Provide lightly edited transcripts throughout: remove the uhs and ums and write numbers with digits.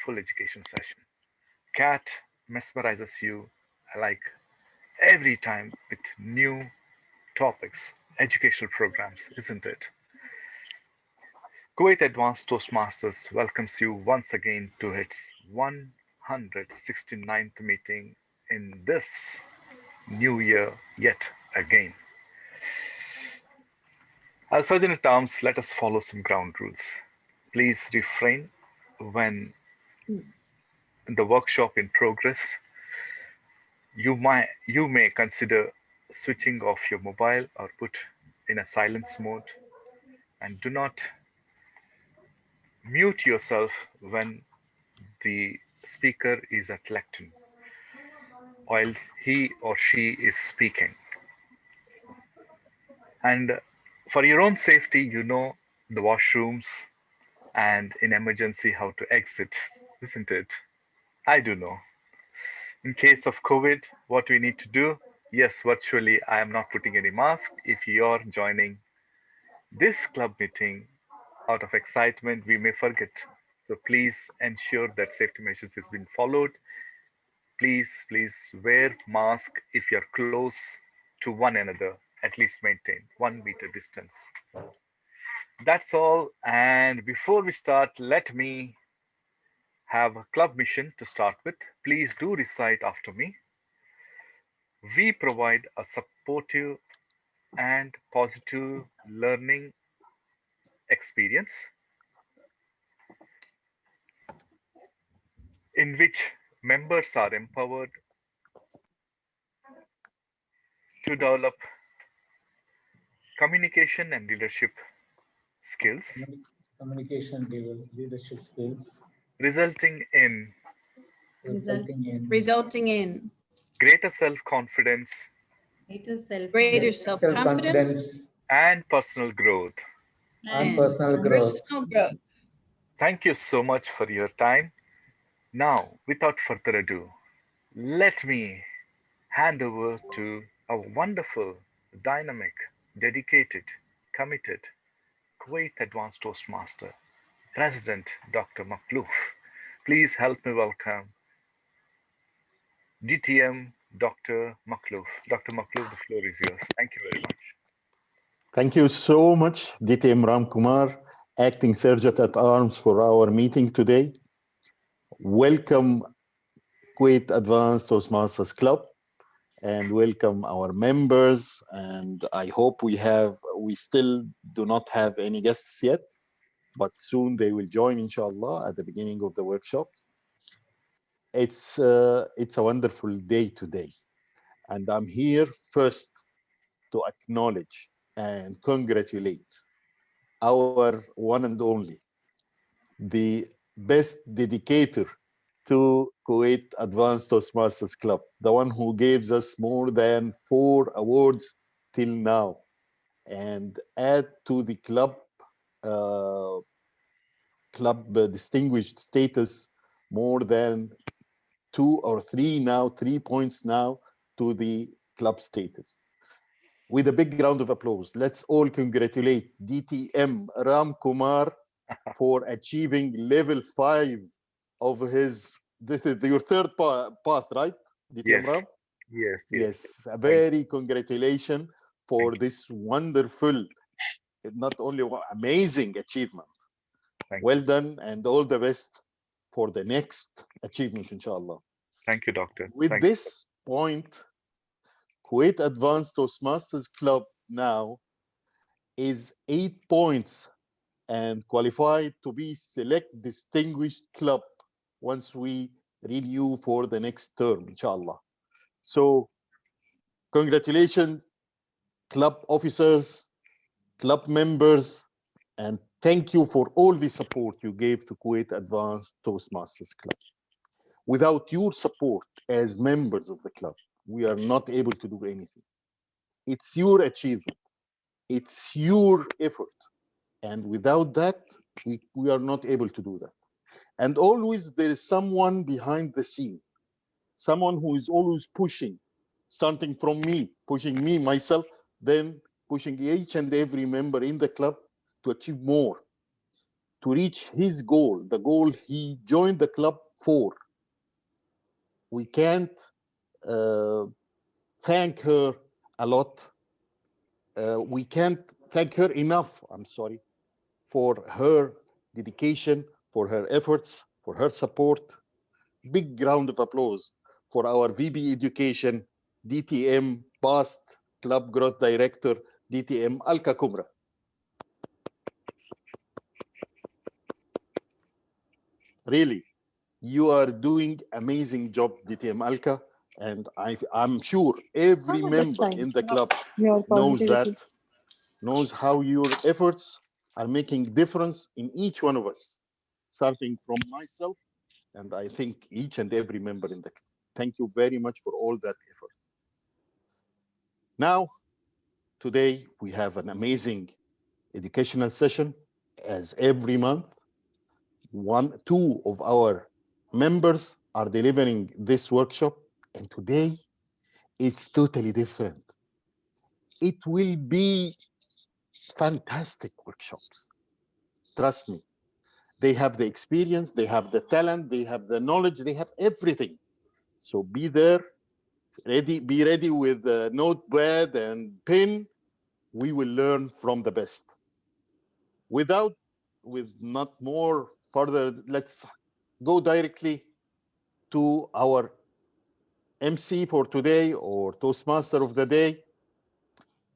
wonderful education session. Cat mesmerizes you like every time with new topics, educational programs, isn't it? Kuwait Advanced Toastmasters welcomes you once again to its 169th meeting in this new year yet again. As Sergeant at Arms, let us follow some ground rules. Please refrain when the workshop in progress. You may consider switching off your mobile or put in a silence mode, and do not mute yourself when the speaker is at lectern while he or she is speaking. And for your own safety, you know the washrooms and in emergency how to exit, isn't it? I do know. In case of COVID, what we need to do? Yes, virtually, I am not putting any mask. If you're joining this club meeting out of excitement, we may forget. So please ensure that safety measures is being followed. Please wear mask if you're close to one another. At least maintain 1 meter distance. That's all. And before we start, let me have a club mission to start with. Please do recite after me. We provide a supportive and positive learning experience in which members are empowered to develop communication and leadership skills, communication leadership skills, resulting in resulting in greater self-confidence greater self-confidence and personal growth. and personal growth. personal growth. Thank you so much for your time. Now, without further ado, let me hand over to a wonderful, dynamic, dedicated, committed Kuwait Advanced Toastmaster, President Dr. Makhlouf. Please help me welcome DTM Dr. Makhlouf. Dr. Makhlouf, the floor is yours. Thank you very much. Thank you so much, DTM Ram Kumar, Acting Sergeant at Arms, for our meeting today. Welcome, Kuwait Advanced Toastmasters Club, and welcome our members. And I hope we still do not have any guests yet, but soon they will join, inshallah, at the beginning of the workshop. It's a wonderful day today, and I'm here first to acknowledge and congratulate our one and only, the best dedicator to Kuwait Advanced Toastmasters Club, the one who gives us more than 4 awards till now, and add to the club distinguished status more than 2 or 3 now, 3 points now to the club status. With a big round of applause, let's all congratulate DTM Ram Kumar for achieving level 5 of his, this is your third path, right? DTM Yes. Ram? Yes. A very congratulations for this wonderful, not only amazing achievement. Well done, and all the best for the next achievement, inshallah. Thank you, Doctor. With this point, Kuwait Advanced Toastmasters Club now is 8 points and qualified to be select distinguished club once we renew for the next term, inshallah. So congratulations, club officers, club members, and thank you for all the support you gave to Kuwait Advanced Toastmasters Club. Without your support as members of the club, we are not able to do anything. It's your achievement. It's your effort. And without that, we are not able to do that. And always there is someone behind the scene, someone who is always pushing, starting from me, pushing me, myself, then pushing each and every member in the club to achieve more, to reach his goal, the goal he joined the club for. We can't thank her a lot. We can't thank her enough, I'm sorry, for her dedication, for her efforts, for her support. Big round of applause for our VP Education, DTM, past Club Growth Director, DTM Alka Kumra. Really, you are doing amazing job, DTM Alka, and I'm sure every member in the club knows that, knows how your efforts are making difference in each one of us, starting from myself, and I think each and every member in the club. Thank you very much for all that effort. Now, today we have an amazing educational session, as every month. Two of our members are delivering this workshop, and today it's totally different. It will be fantastic workshops. Trust me. They have the experience, they have the talent, they have the knowledge, they have everything. So be there, be ready with a notepad and pen. We will learn from the best. With not more further, let's go directly to our MC for today, or Toastmaster of the day.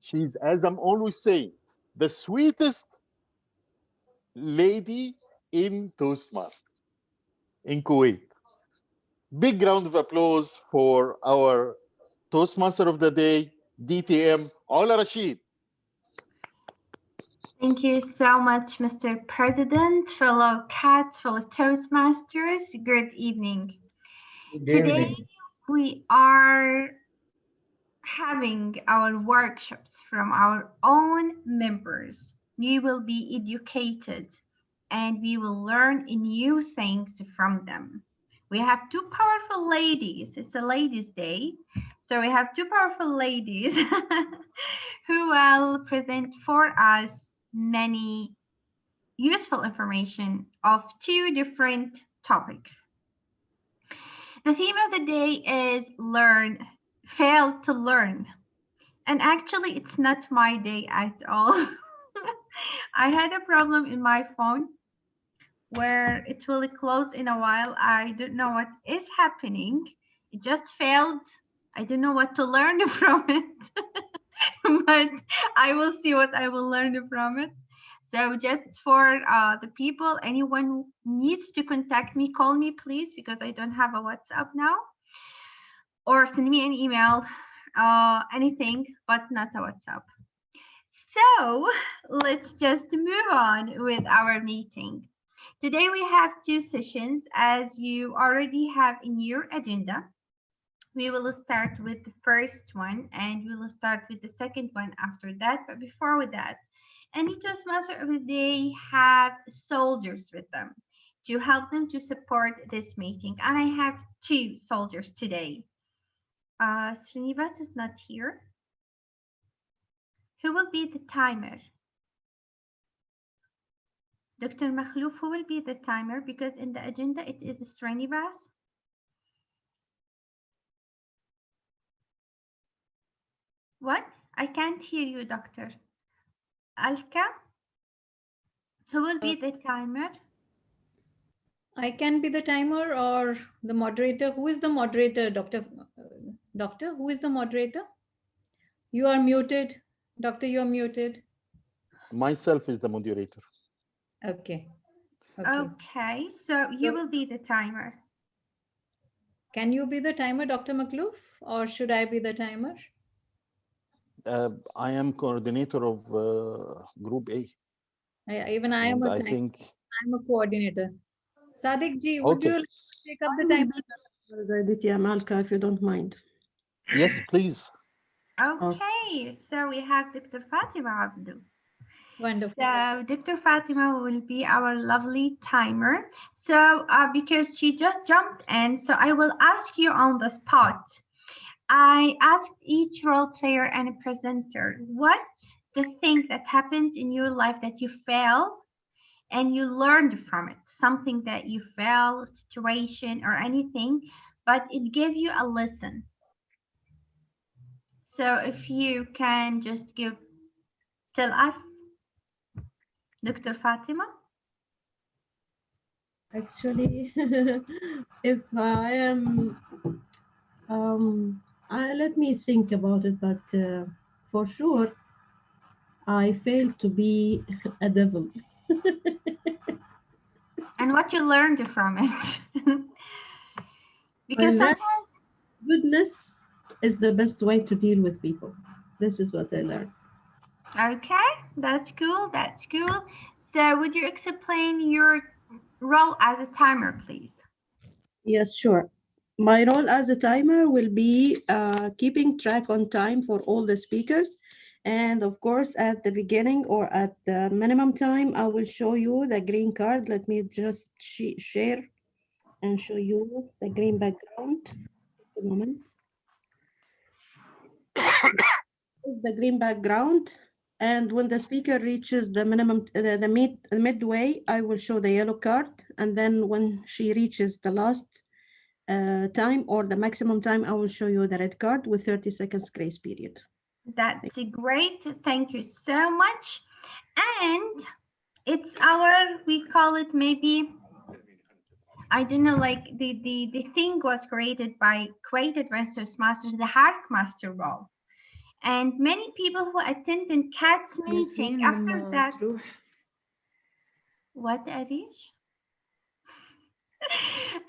She's, as I'm always saying, the sweetest lady in Toastmaster in Kuwait. Big round of applause for our Toastmaster of the day, DTM Ola Rashid. Thank you so much, Mr. President, fellow cats, fellow Toastmasters. Good evening. Today, we are having our workshops from our own members. We will be educated and we will learn new things from them. We have two powerful ladies. It's a ladies' day. So we have two powerful ladies who will present for us many useful information of two different topics. The theme of the day is fail to learn. And actually, it's not my day at all. I had a problem in my phone where it will close in a while. I don't know what is happening. It just failed. I don't know what to learn from it, but I will see what I will learn from it. So just for the people, anyone needs to contact me, call me please, because I don't have a WhatsApp now, or send me an email, anything, but not a WhatsApp. So let's just move on with our meeting. Today we have two sessions, as you already have in your agenda. We will start with the first one and we will start with the second one after that. But before that, any Toastmaster of the day have soldiers with them to help them to support this meeting. And I have two soldiers today. Srinivas is not here. Who will be the timer? Dr. Makhlouf, who will be the timer? Because in the agenda it is Srinivas. What? I can't hear you, Dr. Alka. Who will be the timer? I can be the timer or the moderator. Who is the moderator, Doctor? Doctor, who is the moderator? You are muted. Doctor, you are muted. Myself is the moderator. Okay. Okay, so you will be the timer. Can you be the timer, Dr. Makhlouf, or should I be the timer? I am coordinator of Group A. Even I am I'm a coordinator. Sadiq ji, would you like to take up the timer? DTM Alka, if you don't mind. Yes, please. Okay, so we have Dr. Fatima Abdu. Wonderful. So Dr. Fatima will be our lovely timer. So because she just jumped in, so I will ask you on the spot. I asked each role player and a presenter, what's the thing that happened in your life that you failed and you learned from it, something that you felt, situation or anything, but it gave you a lesson. So if you can just tell us, Dr. Fatima. Actually, if I am, let me think about it, but for sure, I failed to be a devil. And what you learned from it. I Because learned sometimes, goodness is the best way to deal with people. This is what I learned. okay, that's cool, that's cool. So would you explain your role as a timer, please? Yes, sure. My role as a timer will be keeping track on time for all the speakers. And of course, at the beginning or at the minimum time, I will show you the green card. Let me just share and show you the green background. A moment. The green background. And when the speaker reaches the minimum, the midway, I will show the yellow card. And then when she reaches the last time or the maximum time, I will show you the red card with 30 seconds grace period. That's great. Thank you so much. And it's our, we call it maybe, I don't know, like the thing was created by Kuwait Advanced Toastmasters, the Hark Master role. And many people who attended CAT's meeting after that. What, Arish?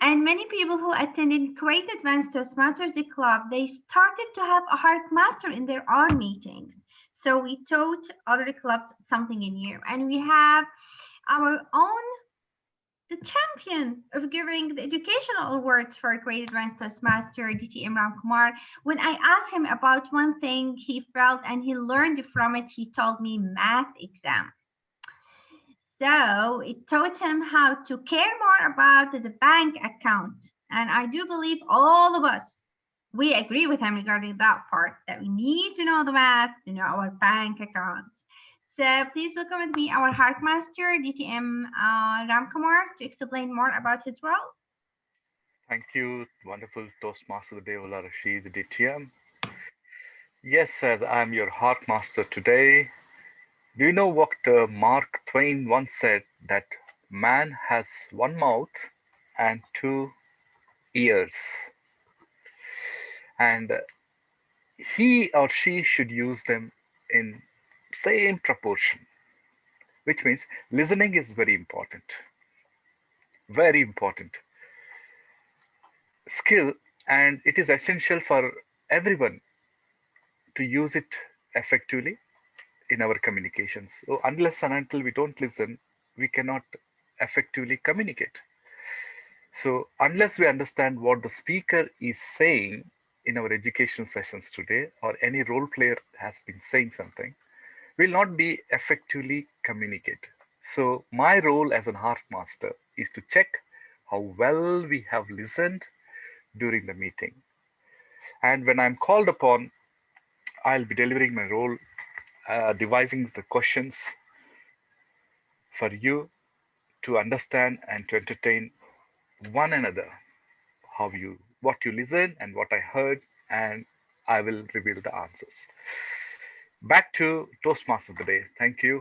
And many people who attended Kuwait Advanced Toastmasters Club, they started to have a Hark Master in their own meetings. So we taught other clubs something new. And we have our own, the champion of giving the educational awards for Kuwait Advanced Toastmaster, DTM Ram Kumar. When I asked him about one thing he felt and he learned from it, he told me math exam. So it taught him how to care more about the bank account. And I do believe all of us, we agree with him regarding that part, that we need to know the math, to know our bank accounts. So please welcome with me our Hark Master, DTM Ramkumar, to explain more about his role. Thank you, wonderful Toastmaster Deola Rashid DTM. Yes, as I'm your Hark Master today. Do you know what Mark Twain once said, that man has one mouth and two ears, and he or she should use them in same proportion, which means listening is very important skill, and it is essential for everyone to use it effectively in our communications. So unless and until we don't listen, we cannot effectively communicate. So unless we understand what the speaker is saying in our educational sessions today, or any role player has been saying something, will not be effectively communicate. So my role as an Hark Master is to check how well we have listened during the meeting. And when I'm called upon, I'll be delivering my role, devising the questions for you to understand and to entertain one another, what you listened and what I heard, and I will reveal the answers. Back to Toastmaster of the day. Thank you.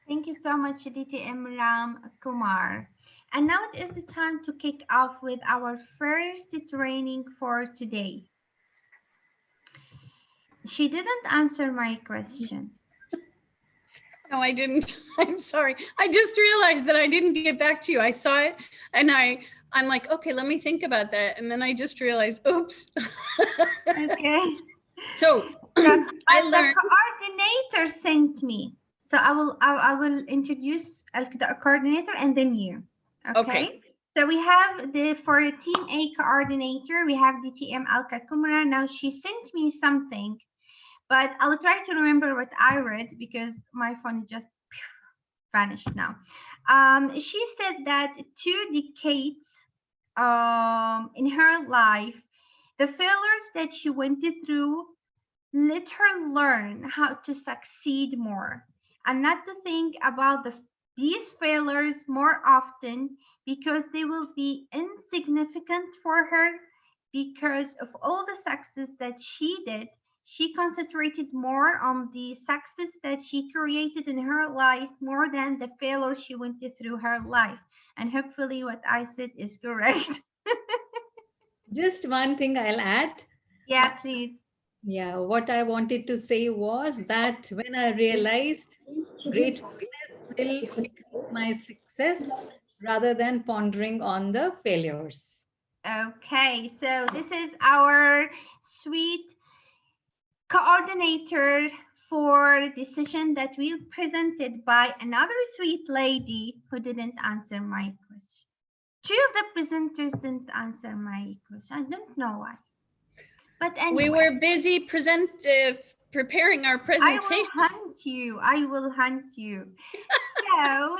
Thank you so much, DTM Ram Kumar. And now it is the time to kick off with our first training for today. She didn't answer my question. No, I didn't. I'm sorry. I just realized that I didn't get back to you. I saw it and I'm like, okay, let me think about that. And then I just realized, oops. Okay. So I learned. The coordinator sent me. So I will introduce the coordinator and then you. Okay. So we have for Team A coordinator, we have DTM Alka Kumra. Now she sent me something, but I'll try to remember what I read because my phone just vanished now. She said that 2 decades in her life, the failures that she went through let her learn how to succeed more and not to think about the these failures more often because they will be insignificant for her because of all the success that she did. She concentrated more on the success that she created in her life more than the failure she went through her life. And hopefully what I said is correct. Just one thing I'll add. Yeah, please. Yeah, what I wanted to say was that when I realized gratefulness will become my success rather than pondering on the failures. Okay, so this is our sweet coordinator for the session that we presented by another sweet lady who didn't answer my question. Two of the presenters didn't answer my question. I don't know why. But anyway. We were busy preparing our I presentation. will hunt you. I will hunt you. So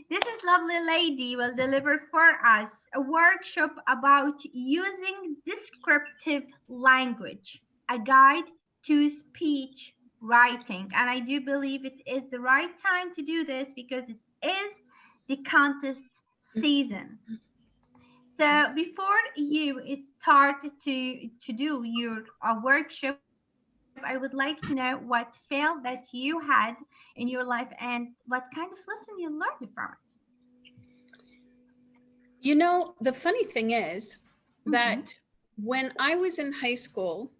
this is lovely lady will deliver for us a workshop about using descriptive language, a guide to speech writing. And I do believe it is the right time to do this because it is the contest season. So before you start to do your workshop, I would like to know what fail that you had in your life and what kind of lesson you learned from it. You know, the funny thing is that when I was in high school,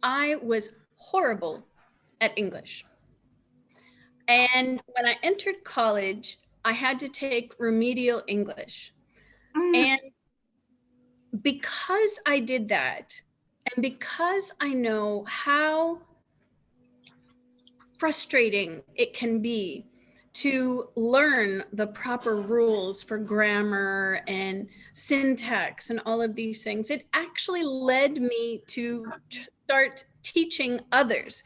I was horrible at English. And when I entered college, I had to take remedial English. And because I did that, and because I know how frustrating it can be to learn the proper rules for grammar and syntax and all of these things, it actually led me to start teaching others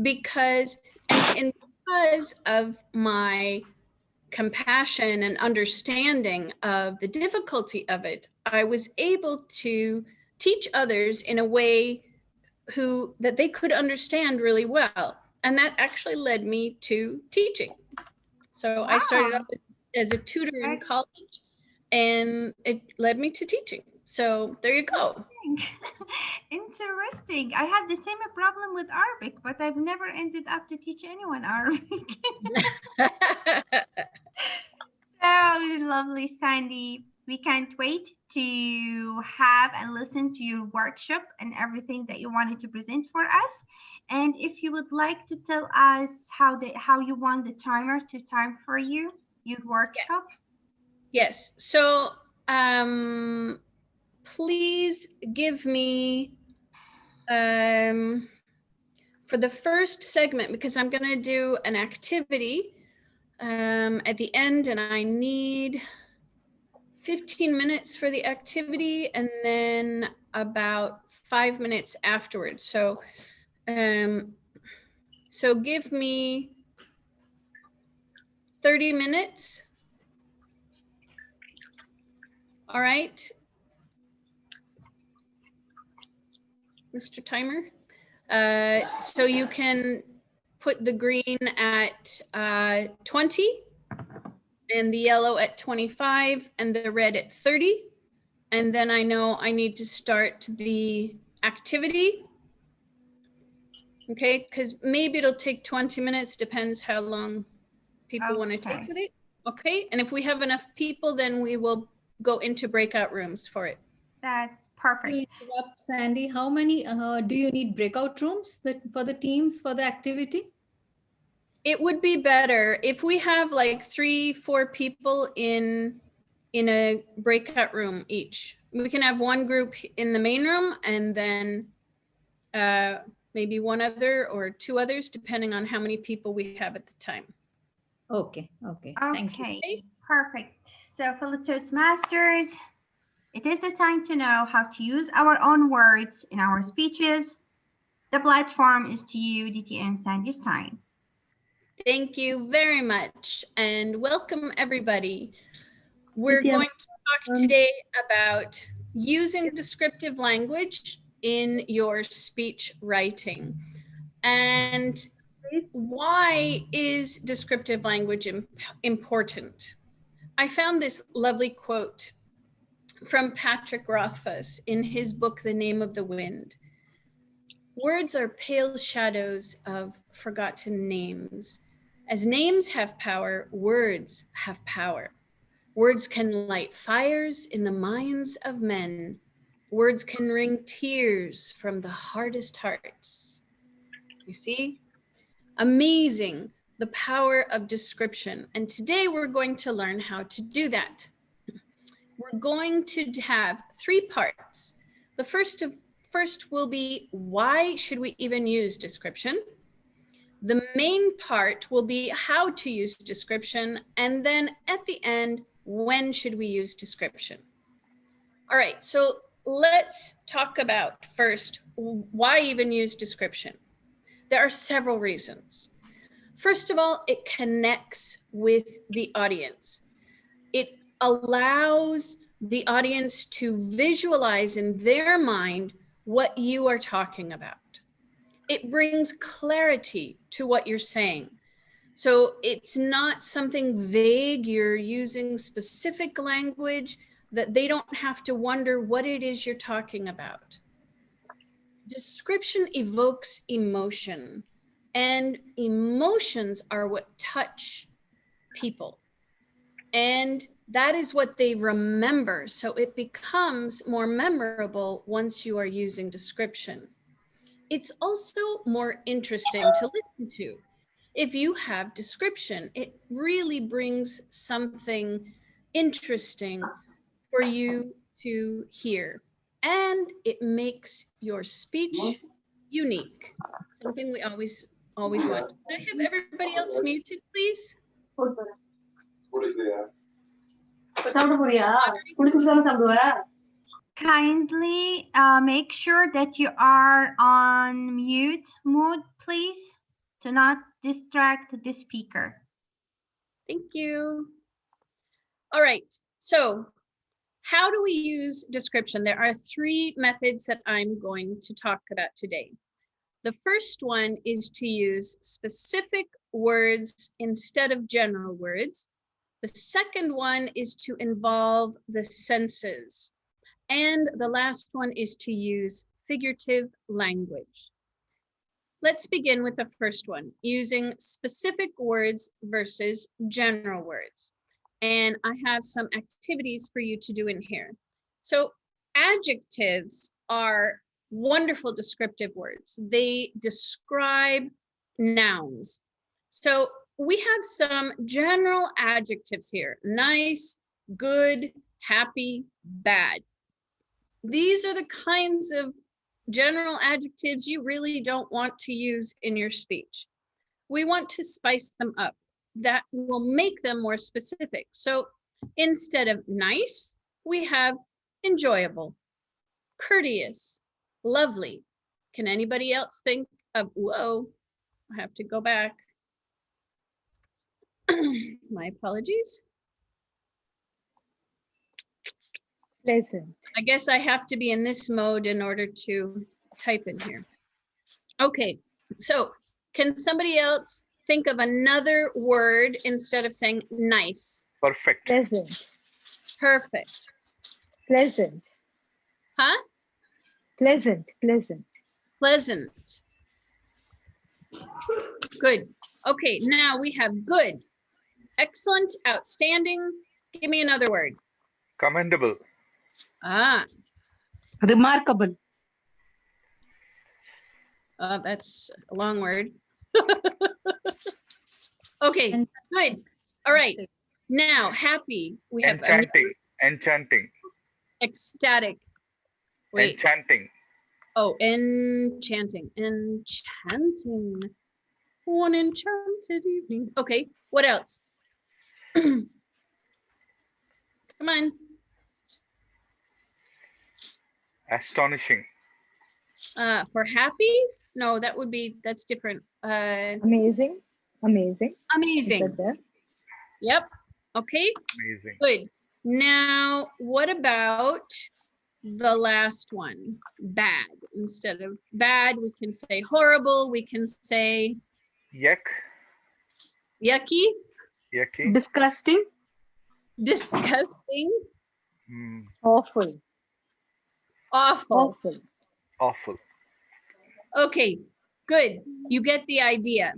because of my compassion and understanding of the difficulty of it, I was able to teach others in a way that they could understand really well. And that actually led me to teaching. So I started off as a tutor in college and it led me to teaching. So there you go. Interesting. I had the same problem with Arabic, but I've never ended up to teach anyone Arabic. So lovely, Sandy. We can't wait to have and listen to your workshop and everything that you wanted to present for us. And if you would like to tell us how you want the timer to time for your workshop. Yes. So please give me for the first segment, because I'm going to do an activity at the end, and I need 15 minutes for the activity and then about 5 minutes afterwards. So give me 30 minutes. All right, Mr. Timer. So you can put the green at 20 and the yellow at 25 and the red at 30. And then I know I need to start the activity. Okay, because maybe it'll take 20 minutes, depends how long people want to take with it. Okay, and if we have enough people, then we will go into breakout rooms for it. That's perfect. Sandy, how many do you need breakout rooms for the teams for the activity? It would be better if we have like 3-4 people in a breakout room each. We can have one group in the main room and then maybe one other or 2 others, depending on how many people we have at the time. Okay. Thank you. Perfect. So fellow Toastmasters, it is the time to know how to use our own words in our speeches. The platform is to you, DT and Sandy's time. Thank you very much and welcome everybody. We're going to talk today about using descriptive language in your speech writing. And Why is descriptive language important? I found this lovely quote from Patrick Rothfuss in his book, The Name of the Wind. Words are pale shadows of forgotten names. As names have power, words have power. Words can light fires in the minds of men. Words can wring tears from the hardest hearts. You see? Amazing, the power of description. And today we're going to learn how to do that. We're going to have 3 parts. The first will be, why should we even use description? The main part will be how to use description. And then at the end, when should we use description? All right, so let's talk about first, why even use description? There are several reasons. First of all, it connects with the audience. It allows the audience to visualize in their mind what you are talking about. It brings clarity to what you're saying. So it's not something vague, you're using specific language that they don't have to wonder what it is you're talking about. Description evokes emotion, and emotions are what touch people. And that is what they remember. So it becomes more memorable once you are using description. It's also more interesting to listen to. If you have description, it really brings something interesting for you to hear. And it makes your speech unique, something we always want. Can I have everybody else muted, please? Kindly make sure that you are on mute mode, please, to not distract the speaker. Thank you. All right, so how do we use description? There are 3 methods that I'm going to talk about today. The first one is to use specific words instead of general words. The second one is to involve the senses. And the last one is to use figurative language. Let's begin with the first one, using specific words versus general words. And I have some activities for you to do in here. So adjectives are wonderful descriptive words. They describe nouns. So we have some general adjectives here: nice, good, happy, bad. These are the kinds of general adjectives you really don't want to use in your speech. We want to spice them up. That will make them more specific. So instead of nice, we have enjoyable, courteous, lovely. Can anybody else think of, whoa, I have to go back. My apologies. Pleasant. I guess I have to be in this mode in order to type in here. Okay, so can somebody else think of another word instead of saying nice? Perfect. Pleasant. Perfect. Pleasant. Huh? Pleasant. Pleasant. Pleasant. Good. Okay, now we have good, excellent, outstanding. Give me another word. Commendable. Ah, Remarkable. that's a long word. Okay, good. All right. Now, happy. We have Enchanting. Enchanting. ecstatic. Wait. Enchanting. Oh, enchanting. Enchanting. One enchanted evening. Okay, what else? Come on. Astonishing. For happy? No, that's different. Amazing. Amazing. Amazing. Is that Yep. Okay, Amazing. good. Now, what about the last one? Bad. Instead of bad, we can say horrible. We can say Yuck. Yucky. Yucky. Disgusting. Disgusting. Awful. Awful. Awful. Awful. Okay, good. You get the idea.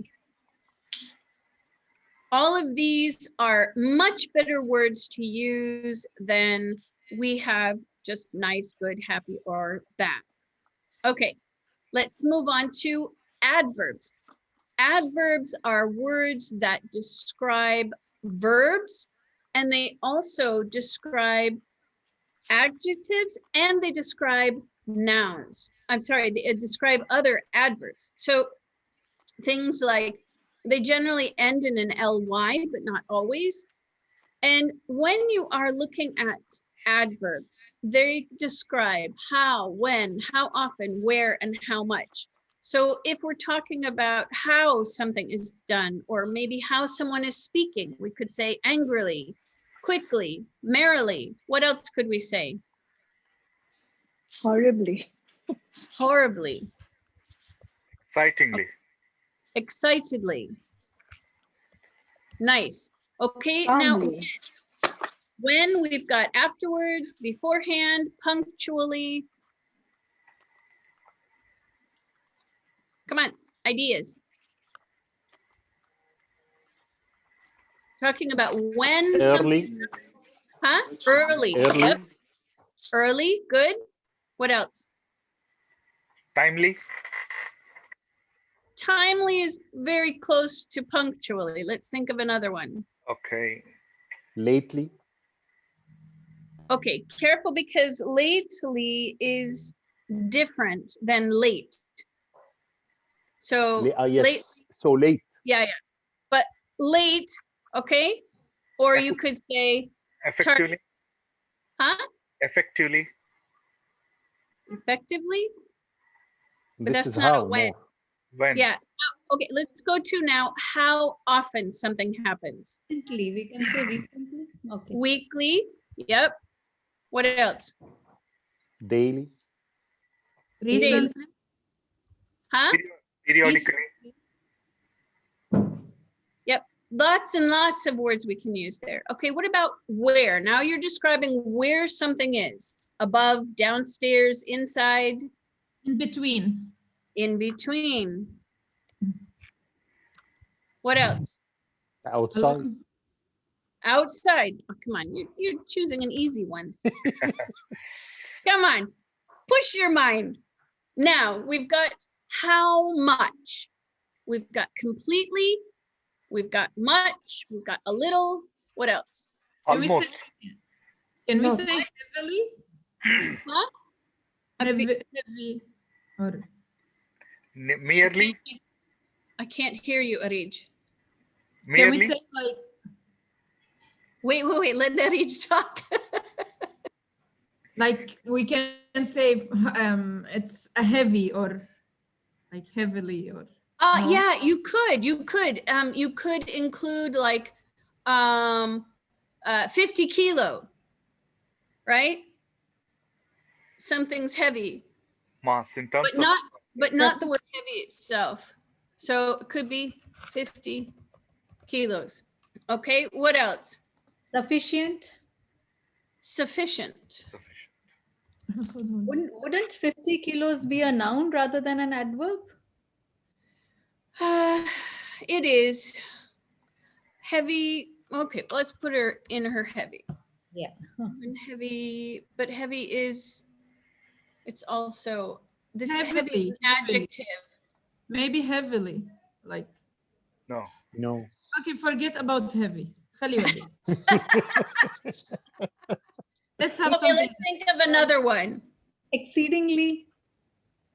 All of these are much better words to use than we have just nice, good, happy, or bad. Okay, let's move on to adverbs. Adverbs are words that describe verbs, and they also describe adjectives, and they describe nouns. I'm sorry, they describe other adverbs. So things like, they generally end in an ly, but not always. And when you are looking at adverbs, they describe how, when, how often, where, and how much. So if we're talking about how something is done, or maybe how someone is speaking, we could say angrily, quickly, merrily. What else could we say? Horribly. Horribly. Excitingly. Excitedly. Nice. Okay, Calmly. now when we've got afterwards, beforehand, punctually. Come on, ideas. Talking about when Early. something, huh? Early. Early. Yep. Early, good. What else? Timely. Timely is very close to punctually. Let's think of another one. Okay. Lately. Okay, careful, because lately is different than late. So Yes. late, So late. yeah. But late, okay? Or you could say, Effectively. huh? Effectively. Effectively? But This that's is not a how when. more. When. Yeah. Okay, let's go to now how often something happens. Recently, we can say recently. Okay. Weekly, yep. What else? Daily. Recently. Huh? Periodically. Yep, lots and lots of words we can use there. Okay, what about where? Now you're describing where something is. Above, downstairs, inside, In between. in between. What else? Outside. Outside. Oh, come on, you're choosing an easy one. Come on, push your mind. Now we've got how much. We've got completely. We've got much. We've got a little. What else? Almost. Can we No. say heavily? Huh? Heavy. Or Merely. I can't hear you, Arij. can we Merely. say like Wait, let Arij talk. like we can say it's a heavy or like heavily or no? Yeah, you could. You could include like 50 kilo, right? Something's heavy, Mass in terms but of. not the word heavy itself. So it could be 50 kilos. Okay, what else? Sufficient. Sufficient. Wouldn't 50 kilos be a noun rather than an adverb? It is heavy. Okay, let's put her in her heavy. Yeah. And heavy, but heavy is, it's also, this heavy is Heavily, an heavily. adjective. Maybe heavily. Like No. No. okay, forget about heavy. خلي ودي. Let's have Okay, something. let's think of another one. Exceedingly.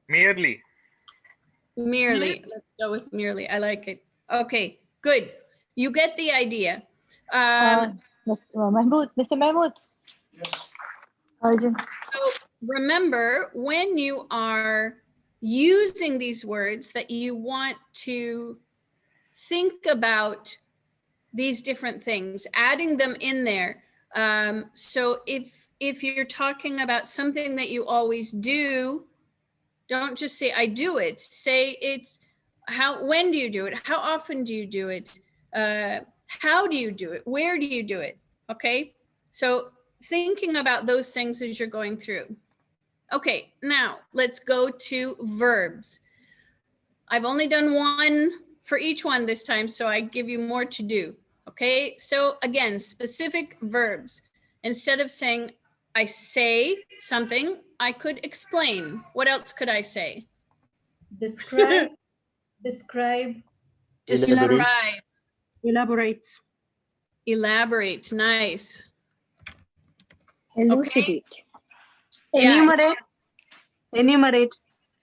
Merely. Merely. Let's go with merely. I like it. Okay, good. You get the idea. Mahmood, Mr. Mahmood. Arjun. So remember, when you are using these words, that you want to think about these different things, adding them in there. So if you're talking about something that you always do, don't just say I do it. Say it's When do you do it? How often do you do it? How do you do it? Where do you do it? Okay, so thinking about those things as you're going through. Okay, now let's go to verbs. I've only done one for each one this time, so I give you more to do. Okay, so again, specific verbs. Instead of saying, I say something, I could explain. What else could I say? Describe. Describe. Describe. Elaborate. Elaborate. Nice. Elucidate. Yeah. Enumerate. Enumerate.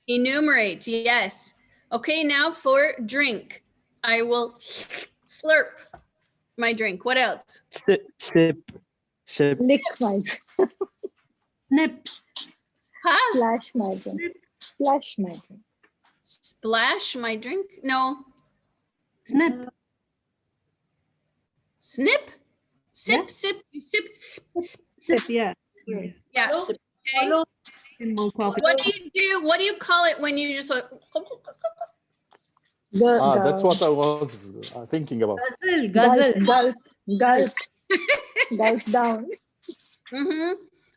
Enumerate. Yes. Okay, now for drink. I will slurp my drink. What else? Sip. Lick my drink. Snip. Huh? Splash my drink. Splash my drink. Splash my drink? No. Snip. Snip? Sip, Yeah. sip, you sip. Sip, yeah. Yeah. Okay. More coffee. What do you do? What do you call it when you just like? That's what I was thinking about. Guzzle. Gulp. Gulp. Gulp down. Mm-hmm.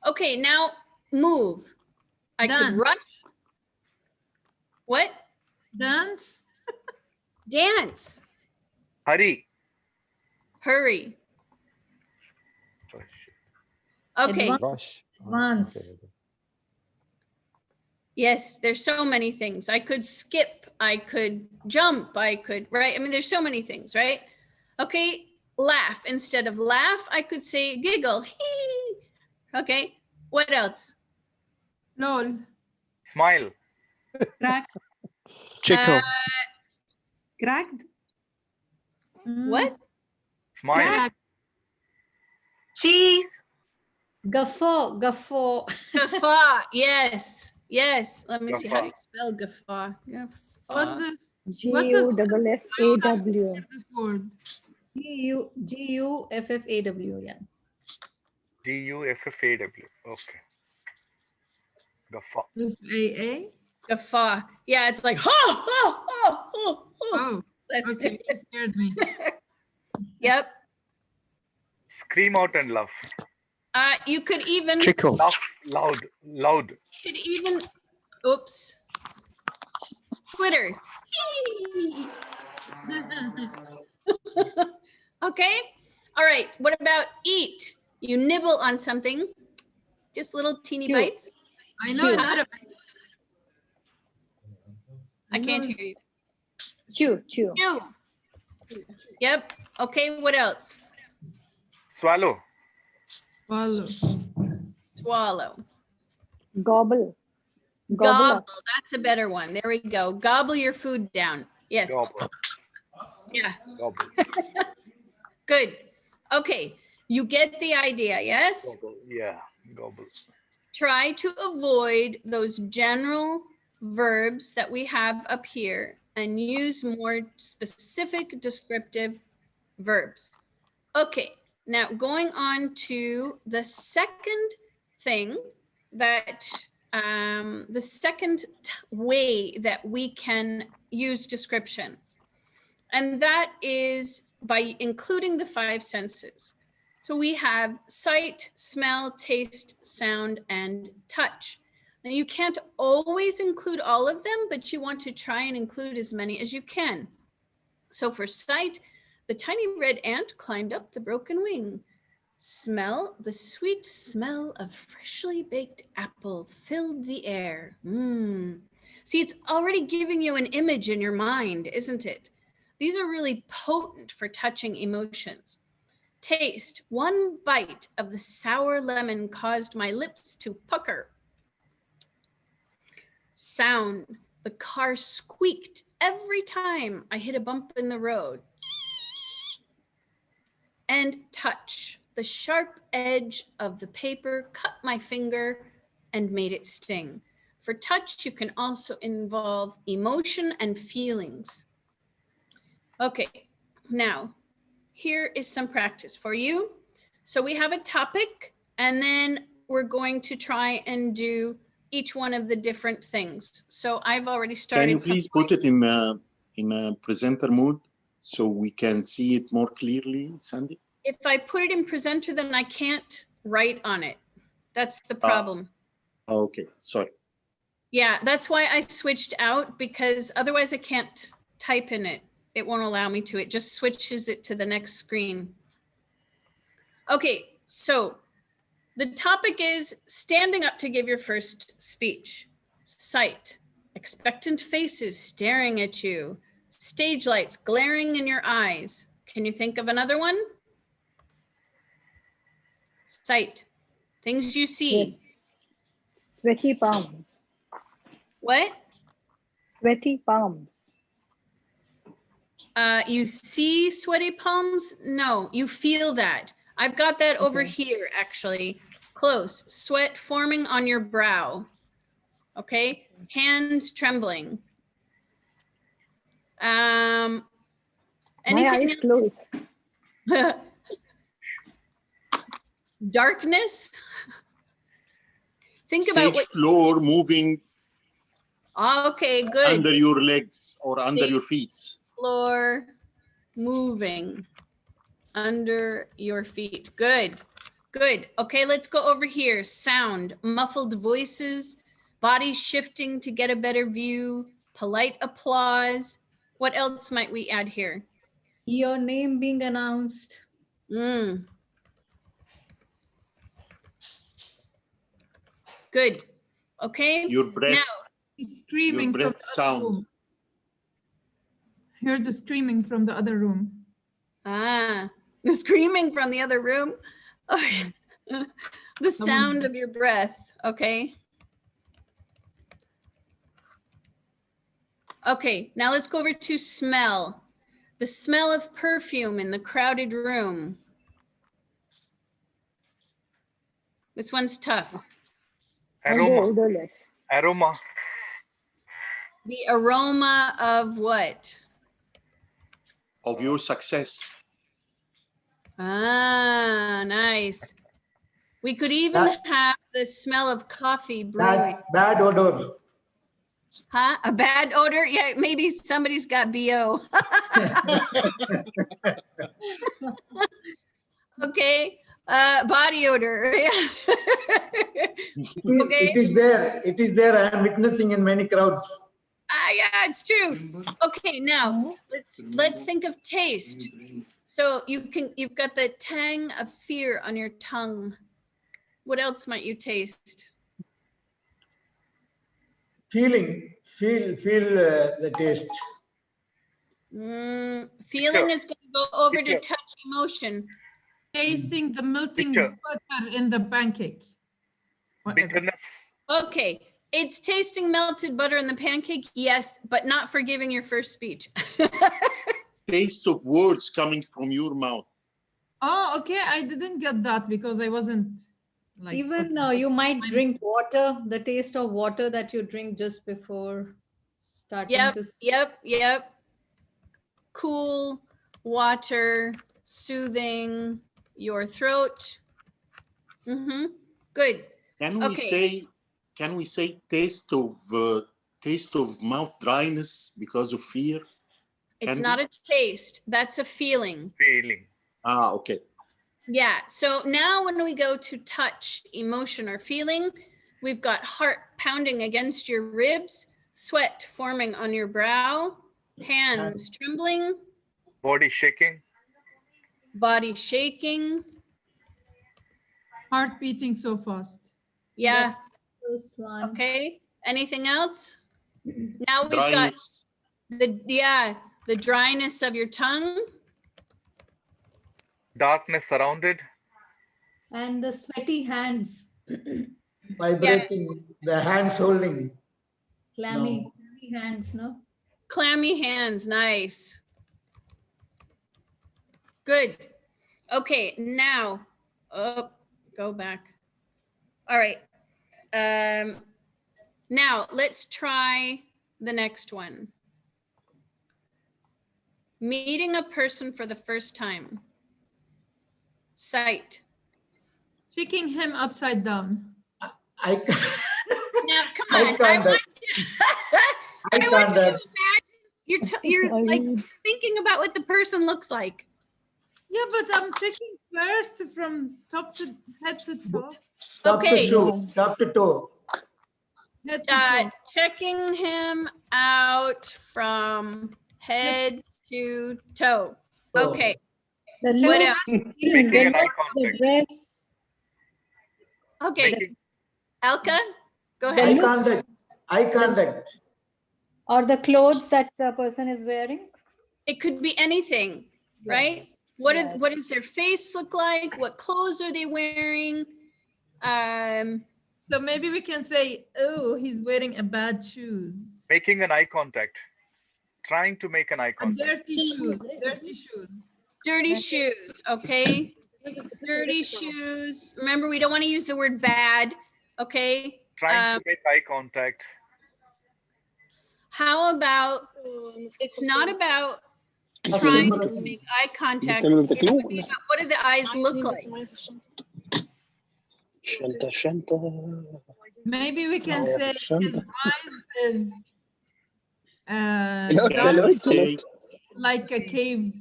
Okay, now move. I could Dance. rush. What? Dance. Dance. Hurry. Hurry. Okay. Rush. Advance. Okay. Yes, there's so many things. I could skip, I could jump, I could, right? I mean, there's so many things, right? Okay, laugh. Instead of laugh, I could say giggle. Hee. Okay, what else? Lol. Smile. Crack. Chicken. Cracked. What? Smile. Crack. Cheese. Guffaw. Guffaw. Guffaw. Yes. Yes. Let me see. How do Guffaw. you spell guffaw? What Guffaw. does G-U-F-F-A-W. this word? Guffaw. Yeah. Guffaw. Okay. Guffaw. With AA? Guffaw. Yeah, it's like, ha, ha, ha, ha, ha. Oh, That's okay. You scared me. Yep. Scream out and laugh. You could even, Chicken. Laugh loud. Loud. could even, oops. Twitter. Okay. All right. What about eat? You nibble on something, just little teeny Chew. bites. I know another. I can't hear you. Chew. Chew. Chew. Yep. Okay. What else? Swallow. Swallow. Swallow. Gobble. Gobble Gobble. up. That's a better one. There we go. Gobble your food down. Yes. Gobble. Yeah. Gobble. Good. Okay. You get the idea. Yes. Gobble. Yeah. Gobble. Try to avoid those general verbs that we have up here and use more specific descriptive verbs. Okay, now going on to the second thing that, the second way that we can use description, and that is by including the 5 senses. So we have sight, smell, taste, sound, and touch. Now you can't always include all of them, but you want to try and include as many as you can. So for sight, the tiny red ant climbed up the broken wing. Smell, the sweet smell of freshly baked apple filled the air. See, it's already giving you an image in your mind, isn't it? These are really potent for touching emotions. Taste, one bite of the sour lemon caused my lips to pucker. Sound, the car squeaked every time I hit a bump in the road. And touch, the sharp edge of the paper cut my finger and made it sting. For touch, you can also involve emotion and feelings. Okay, now, here is some practice for you. So we have a topic, and then we're going to try and do each one of the different things. So I've already started. Can you please put it in a presenter mode so we can see it more clearly, Sandy? If I put it in presenter, then I can't write on it. That's the problem. Okay, sorry. Yeah, that's why I switched out, because otherwise I can't type in it. It won't allow me to. It just switches it to the next screen. Okay, so the topic is standing up to give your first speech. Sight, expectant faces staring at you, stage lights glaring in your eyes. Can you think of another one? Sight, things you see. Sweaty palms. What? Sweaty palms. You see sweaty palms? No, you feel that. I've got that over here, actually. Close. Sweat forming on your brow. Okay. Hands trembling. My Anything eyes closed. Darkness. Think Stage about what floor moving okay, good. under your legs or under your feet. Floor moving under your feet. Good. Good. Okay, let's go over here. Sound, muffled voices, bodies shifting to get a better view, polite applause. What else might we add here? Your name being announced. Good. Okay. Your breath. Now, Screaming your breath from the other sound. room. Heard the screaming from the other room. The screaming from the other room. Okay. The sound of your breath. Okay. Okay, now let's go over to smell. The smell of perfume in the crowded room. This one's tough. Aroma. Aroma. The aroma of what? Of your success. Nice. We could even have the smell of coffee brewing. Bad odor. Huh? A bad odor? Yeah, maybe somebody's got BO. Okay. Body odor. It is there. It is there. I am witnessing in many crowds. Yeah, it's true. Okay, now let's think of taste. So you've got the tang of fear on your tongue. What else might you taste? Feel the taste. Feeling is going to go over to touch emotion. Tasting the melting butter in the pancake. Bitterness. Okay, it's tasting melted butter in the pancake, yes, but not for giving your first speech. Taste of words coming from your mouth. Oh, okay. I didn't get that because I wasn't like. Even you might drink water, the taste of water that you drink just before starting to. Yep. Cool water, soothing your throat. Good. Can we say taste of mouth dryness because of fear? It's not a taste. That's a feeling. Feeling. Okay. Yeah. So now when we go to touch, emotion, or feeling, we've got heart pounding against your ribs, sweat forming on your brow, hands trembling. Body shaking. Body shaking. Heart beating so fast. Yeah. That's the first one. Okay. Anything else? Now we've Dryness. got the dryness of your tongue. Darkness surrounded. And the sweaty hands. Vibrating, the hands holding. Clammy hands, no? Clammy hands, nice. Good. Okay, now, go back. All right. Now let's try the next one. Meeting a person for the first time. Sight. Shaking him upside down. Now, come on. I want you to imagine You're like thinking about what the person looks like. Yeah, but I'm checking first from top to head to toe. Top to Okay. shoe, top to toe. Head to toe. Checking him out from head to toe. Okay. The What look, else? Making an eye the contact. dress, Okay. Making, Alka, go The Eye ahead. look- contact, eye contact. or the clothes that the person is wearing. It could be anything, right? What Yes. what does their face look like? What clothes are they wearing? So maybe we can say, oh, he's wearing a bad shoes. making an eye contact. Trying to make an eye A contact. dirty shoes. Dirty shoes. Dirty shoes, okay? Dirty shoes. Remember, we don't want to use the word bad, okay? Trying to make eye contact. How about, it's not about trying to make eye contact. It would be about what do the eyes look like? Maybe we can say his eyes is Can we say like a cave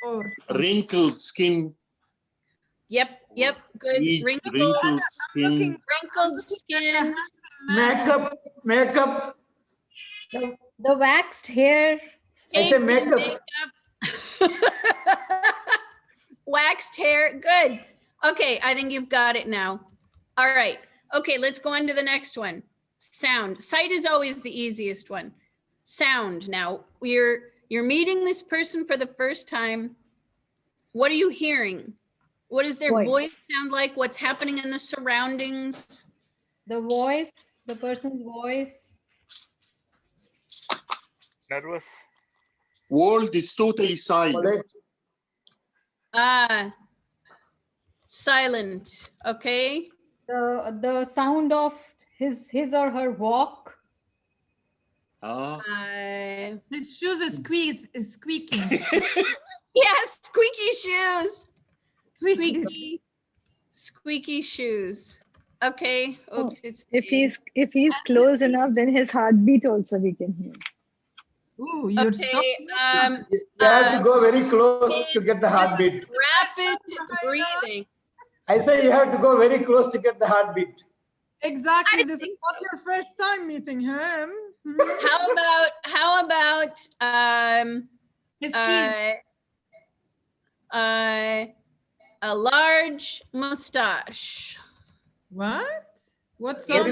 or something. wrinkled skin? Yep, good. Weak, Wrinkled wrinkled skin. skin. Makeup. The waxed hair. I say Caked in makeup. Waxed hair, good. Okay, I think you've got it now. All right, okay, let's go on to the next one. Sound. Sight is always the easiest one. Sound. Now, you're meeting this person for the first time. What are you hearing? What does their voice sound like? What's happening in the surroundings? The voice, the person's voice. Nervous. World is totally silent. Silent, okay? The sound of his or her walk. His shoes is squeaking. Yes, squeaky shoes. Squeaky shoes. Okay. Oops. It's If he's close enough, then his heartbeat also we can hear. Ooh, you're okay. You have to go very close to get the heartbeat. Rapid breathing. I say you have to go very close to get the heartbeat. Exactly. This is not your first time meeting him. How about his keys. A large mustache. What? What's What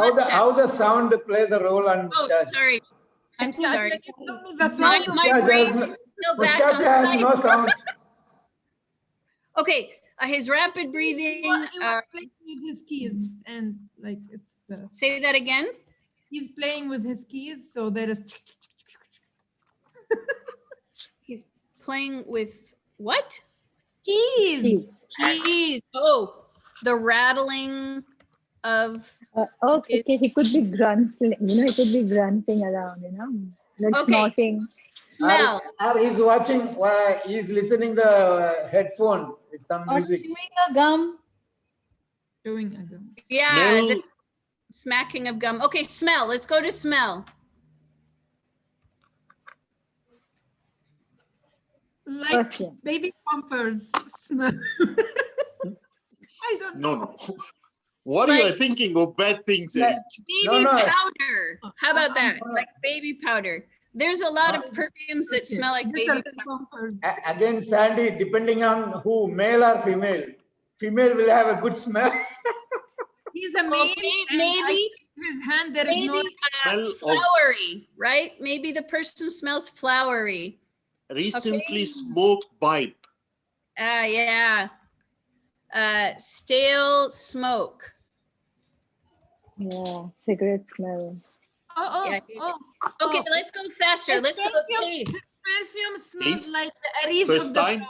is how the sound play the role on mustache? Sorry. I'm sorry. That's my brain is still back on has sight. no sound. Okay, his rapid breathing. He was playing with his keys and like it's. Say that again. He's playing with his keys, so there is. He's playing with what? Keys. Keys. Oh, the rattling of. Okay, he could be grunting. He could be grunting around. Like snorting. Smell. Or he's watching. He's listening the headphone with some music. Chewing a gum. Chewing a gum. Yeah, the smacking of gum. Okay, smell. Let's go to smell. Like Perfume. baby bumpers smell. I don't know. No. What are you thinking of bad things? Eric? Baby powder. How about that? Like baby powder. There's a lot of perfumes that smell like baby powder. Again, Sandy, depending on who, male or female. Female will have a good smell. He's a male. Maybe his hand there is no flowery, right? Maybe the person smells flowery. Recently smoked pipe. Yeah. Stale smoke. Yeah, cigarette smell. Okay, let's go faster. His Let's go taste. Perfume smells Taste? like the Aries First of the time?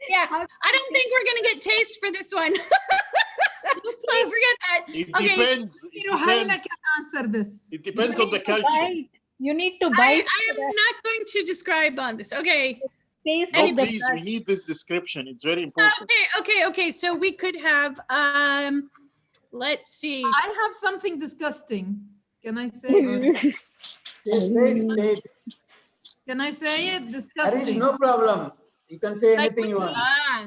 Yeah, I don't think we're gonna get taste for this one. Please forget that. It Okay. depends. It Haina depends. can answer this. It depends on the culture. You need to I bite. am not going to describe on this. Okay. Taste No, of the please, we need this description. It's very important. Okay. So we could have let's see. I have something disgusting. Can I say? Or Say it, say it. can I say it? Harish, Disgusting. no problem. You can say Like, anything you want.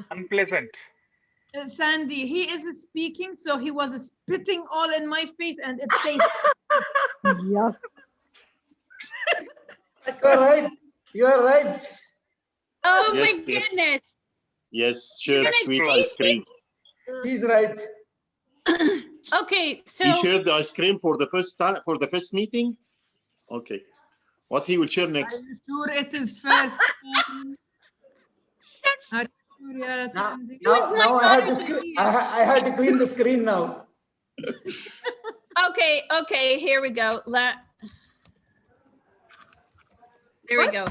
Unpleasant. Sandy, he is speaking, so he was spitting all in my face, and it tastes. Yuck. You are right. You are right. Oh Yes, my yes. goodness. Yes, You're shared gonna sweet taste ice cream. He's right. Okay, so He shared the ice cream for the first time, for the first meeting. Okay. What he will share Are next? you sure it is first? Are you sure, yeah, Now, Sandy? now I had to I had to clean the screen now. okay, okay, here we go. There we go.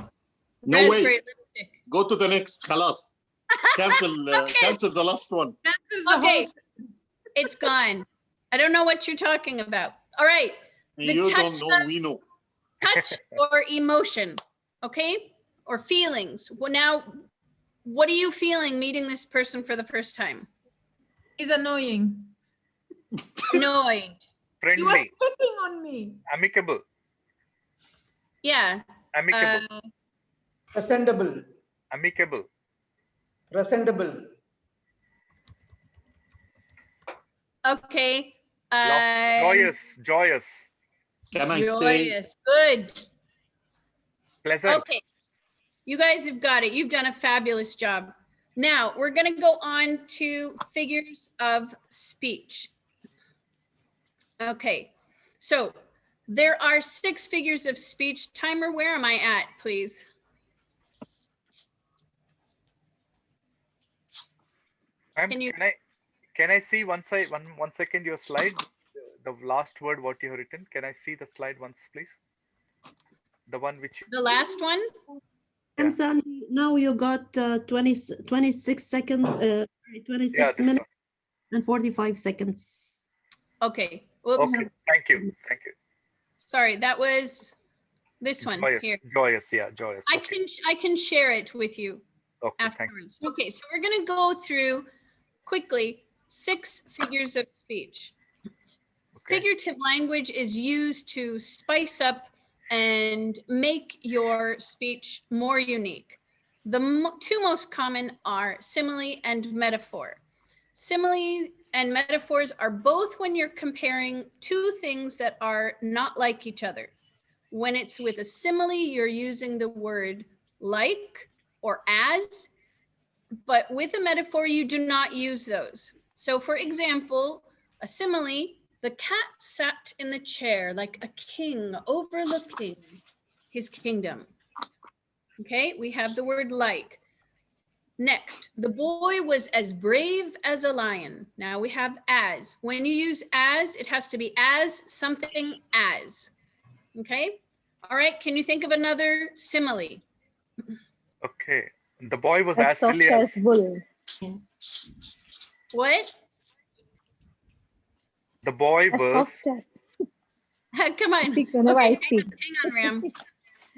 No Raspberry way. lipstick. Go to the next. Khalas. Cancel, cancel the last one. Okay, it's gone. I don't know what you're talking about. All right. The You touch don't know, of- we know. touch or emotion, okay? Or feelings. Well, now, what are you feeling meeting this person for the first time? He's annoying. Annoyed. He was Friendly. spitting on me. Amicable. Yeah. Amicable. Presentable. Amicable. Presentable. Okay. Joyous. Joyous. Can I say? Joyous. Good. Pleasant. Okay. You guys have got it. You've done a fabulous job. Now we're going to go on to figures of speech. Okay. So there are 6 figures of speech. Timer, where am I at, please? Ma'am, Can you- can I see one second your slide? The last word what you have written. Can I see the slide once, please? The one which The last one? And Sandy, now you got 26 seconds, 26 this minutes and 45 seconds. Okay. Whoops. Okay, thank you. Thank you. Sorry, that was this one Joyous. here. Joyous, yeah, joyous. Okay. I can share it with you Okay, thank you. afterwards. Okay, so we're going to go through quickly 6 figures of speech. Okay. Figurative language is used to spice up and make your speech more unique. The 2 most common are simile and metaphor. Simile and metaphors are both when you're comparing 2 things that are not like each other. When it's with a simile, you're using the word like or as, but with a metaphor, you do not use those. So for example, a simile, the cat sat in the chair like a king overlooking his kingdom. Okay, we have the word like. Next, the boy was as brave as a lion. Now we have as. When you use as, it has to be as something as. Okay, all right, can you think of another simile? Okay. The boy was As as soft silly as as bull. What? the boy As was soft as. Come on. Speak whenever I Okay, speak. hang on, Ram.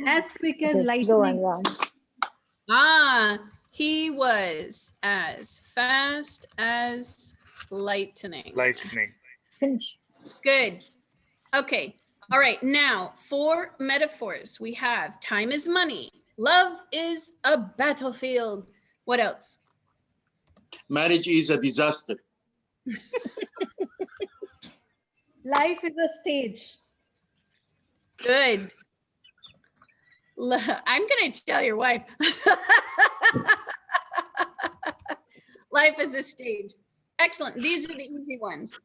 As quick as Okay, go on, lightning. Ram. Ah, he was as fast as lightning. lightning. Finish. Good. Okay. All right. Now, for metaphors, we have time is money. Love is a battlefield. What else? Marriage is a disaster. Life is a stage. Good. I'm going to tell your wife. Life is a stage. Excellent. These are the easy ones.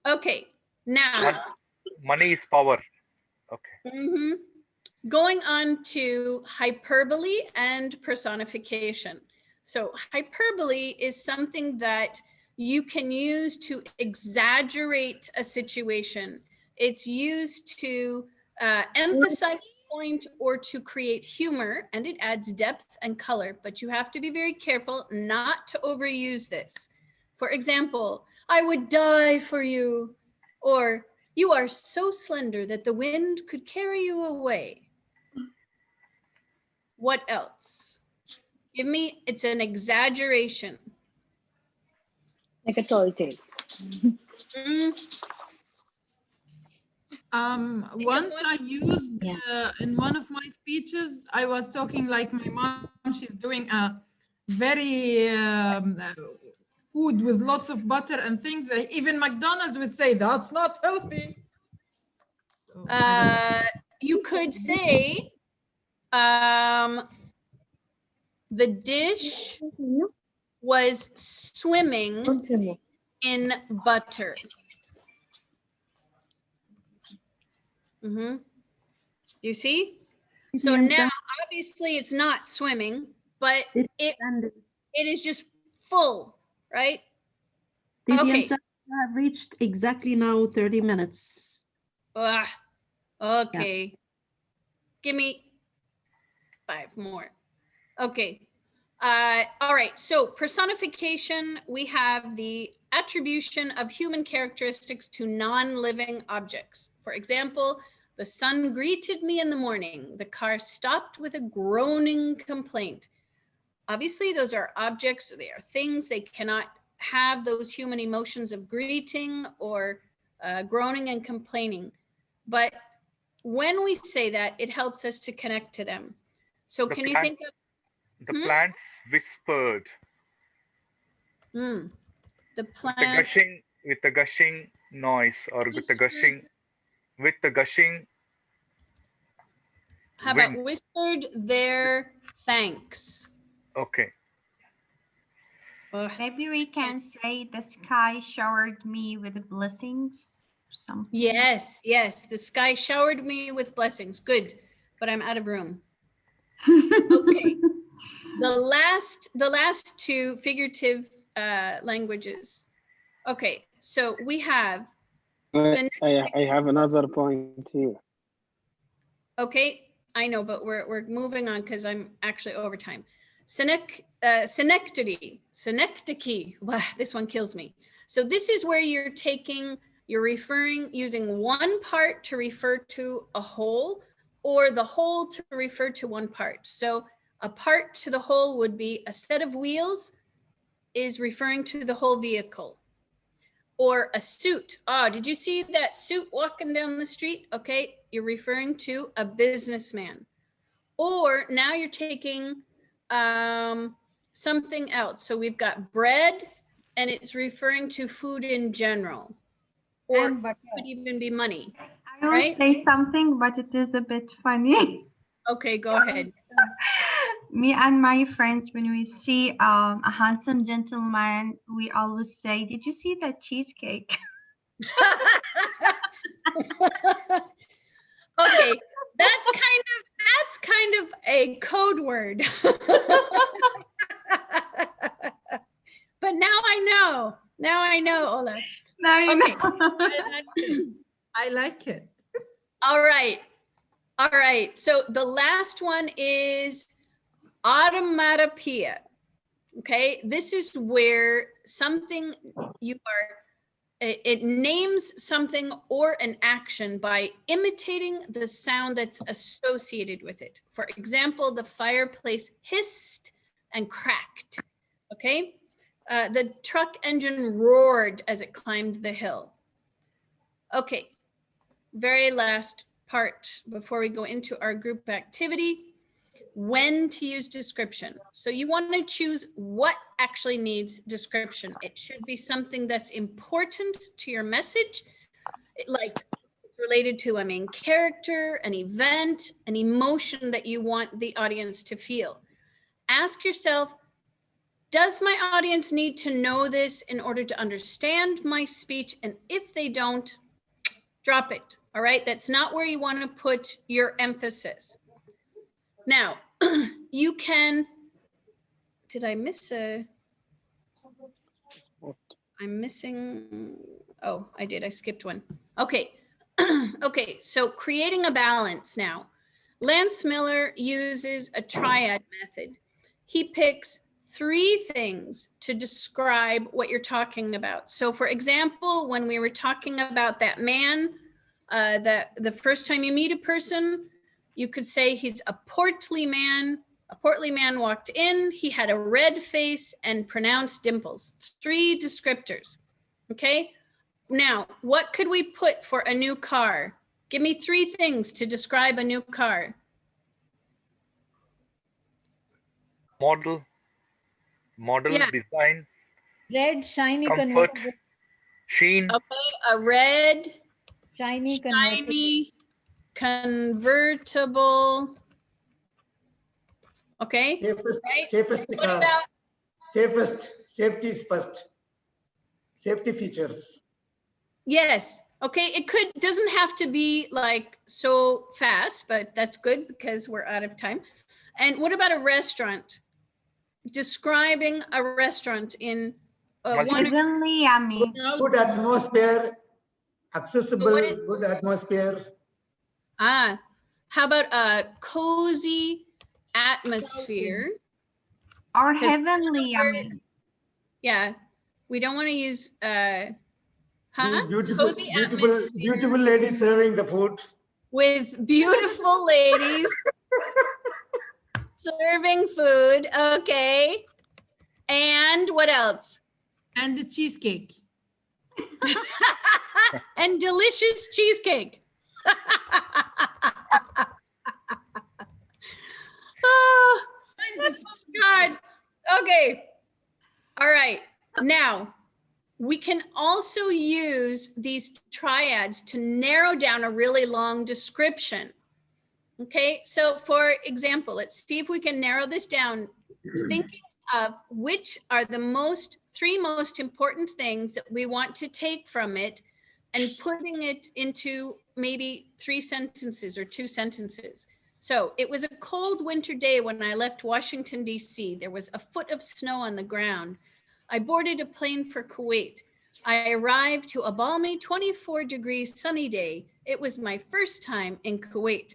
Okay. Now, Money is power. Okay. Going on to hyperbole and personification. So hyperbole is something that you can use to exaggerate a situation. It's used to emphasize a point or to create humor, and it adds depth and color, but you have to be very careful not to overuse this. For example, I would die for you, or you are so slender that the wind could carry you away. What else? Give me, it's an exaggeration. Like a tall tale. Once I used in one of my speeches, I was talking like my mom. She's doing a very food with lots of butter and things. Even McDonald's would say that's not healthy. So, You could say the dish was swimming in butter. Do you see? So now, obviously, it's not swimming, but it is just full, right? Okay. You have reached exactly now 30 minutes. Okay. Yeah. Give me 5 more. Okay. All right. So personification, we have the attribution of human characteristics to non-living objects. For example, the sun greeted me in the morning. The car stopped with a groaning complaint. Obviously, those are objects. They are things. They cannot have those human emotions of greeting or groaning and complaining. But when we say that, it helps us to connect to them. So can you think of the plants whispered? The plants with the gushing noise, or with the gushing How wind. about whispered their thanks? Okay. Maybe we can say the sky showered me with blessings. Something. Yes, yes. The sky showered me with blessings. Good, but I'm out of room. Okay. The last 2 figurative languages. Okay, so we have. I have another point here. Okay, I know, but we're moving on because I'm actually over time. Synecdoche. Wow, this one kills me. So this is where you're referring using one part to refer to a whole, or the whole to refer to one part. So a part to the whole would be a set of wheels is referring to the whole vehicle. Or a suit. Did you see that suit walking down the street? Okay, you're referring to a businessman. Or now you're taking something else. So we've got bread, and it's referring to food in general. Or it could even be money. I will say something, but it is a bit funny. Okay, go ahead. Me and my friends, when we see a handsome gentleman, we always say, "Did you see that cheesecake?" Okay, that's kind of a code word. But now I know. Now I know, Ola. Now you know. I like it. All right. All right. So the last one is automatopoeia. Okay. This is where something it names something or an action by imitating the sound that's associated with it. For example, the fireplace hissed and cracked. Okay. The truck engine roared as it climbed the hill. Okay. Very last part before we go into our group activity. When to use description. So you want to choose what actually needs description. It should be something that's important to your message, like related to a main character, an event, an emotion that you want the audience to feel. Ask yourself, does my audience need to know this in order to understand my speech? And if they don't, drop it. All right, that's not where you want to put your emphasis. Now, you can, did I miss I'm missing, oh, I did, I skipped one. Okay, okay, so creating a balance now. Lance Miller uses a triad method. He picks 3 things to describe what you're talking about. So for example, when we were talking about that man, that the first time you meet a person, you could say he's a portly man. A portly man walked in, he had a red face and pronounced dimples. 3 descriptors, okay? Now, what could we put for a new car? Give me 3 things to describe a new car. Model, Yeah. design, Red, shiny, comfort, convertible. sheen, Okay, a red, Shiny, convertible. shiny, convertible. Okay. Safest, Right. safest What car. about Safest, safety is first. Safety features. yes. Okay, it doesn't have to be like so fast, but that's good because we're out of time. And what about a restaurant? Describing a restaurant in one. Heavenly yummy. Good atmosphere, accessible, What is- good atmosphere. How about a cozy atmosphere? Or 'Cause heavenly yummy. Yeah, we don't want to use Beautiful, cozy beautiful, atmosphere beautiful lady serving the food. with beautiful ladies serving food. Okay. And what else? And the cheesecake. And delicious cheesecake. Oh, God. Okay. All right. Now, we can also use these triads to narrow down a really long description. Okay, so for example, let's see if we can narrow this down, thinking of which are the 3 most important things that we want to take from it and putting it into maybe 3 sentences or 2 sentences. So it was a cold winter day when I left Washington, D.C. There was a foot of snow on the ground. I boarded a plane for Kuwait. I arrived to a balmy 24-degree sunny day. It was my first time in Kuwait.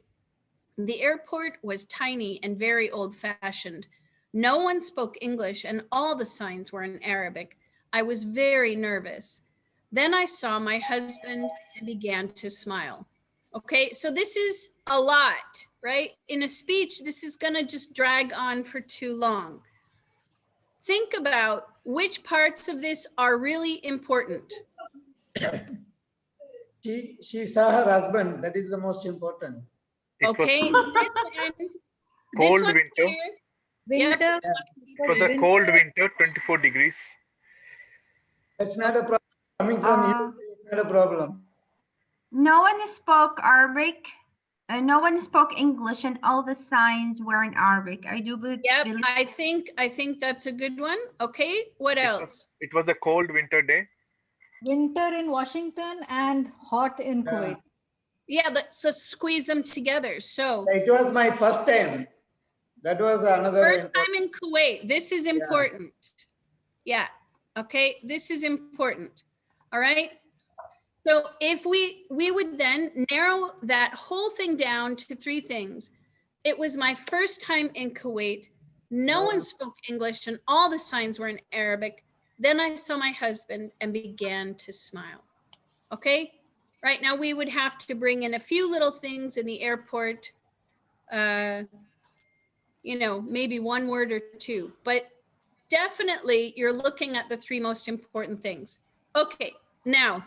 The airport was tiny and very old-fashioned. No one spoke English and all the signs were in Arabic. I was very nervous. Then I saw my husband and began to smile. Okay, so this is a lot, right? In a speech, this is gonna just drag on for too long. Think about which parts of this are really important. She saw her husband. That is the most important. Okay, cold winter. Here, Winter. It was a cold winter, 24 degrees. That's not a problem. Coming from you, it's not a problem. No one spoke Arabic. No one spoke English, and all the signs were in Arabic. I do believe. Yep, I think that's a good one. Okay, what else? It was a cold winter day. Winter in Washington and hot in Kuwait. Yeah, let's squeeze them together. So it was my first time. That was another first time in Kuwait. This is important. Yeah. Okay, this is important. All right. So if we would then narrow that whole thing down to 3 things. It was my first time in Kuwait. No one spoke English and all the signs were in Arabic. Then I saw my husband and began to smile. Okay. Right now we would have to bring in a few little things in the airport. You know, maybe 1 word or 2, but definitely you're looking at the 3 most important things. Okay, now,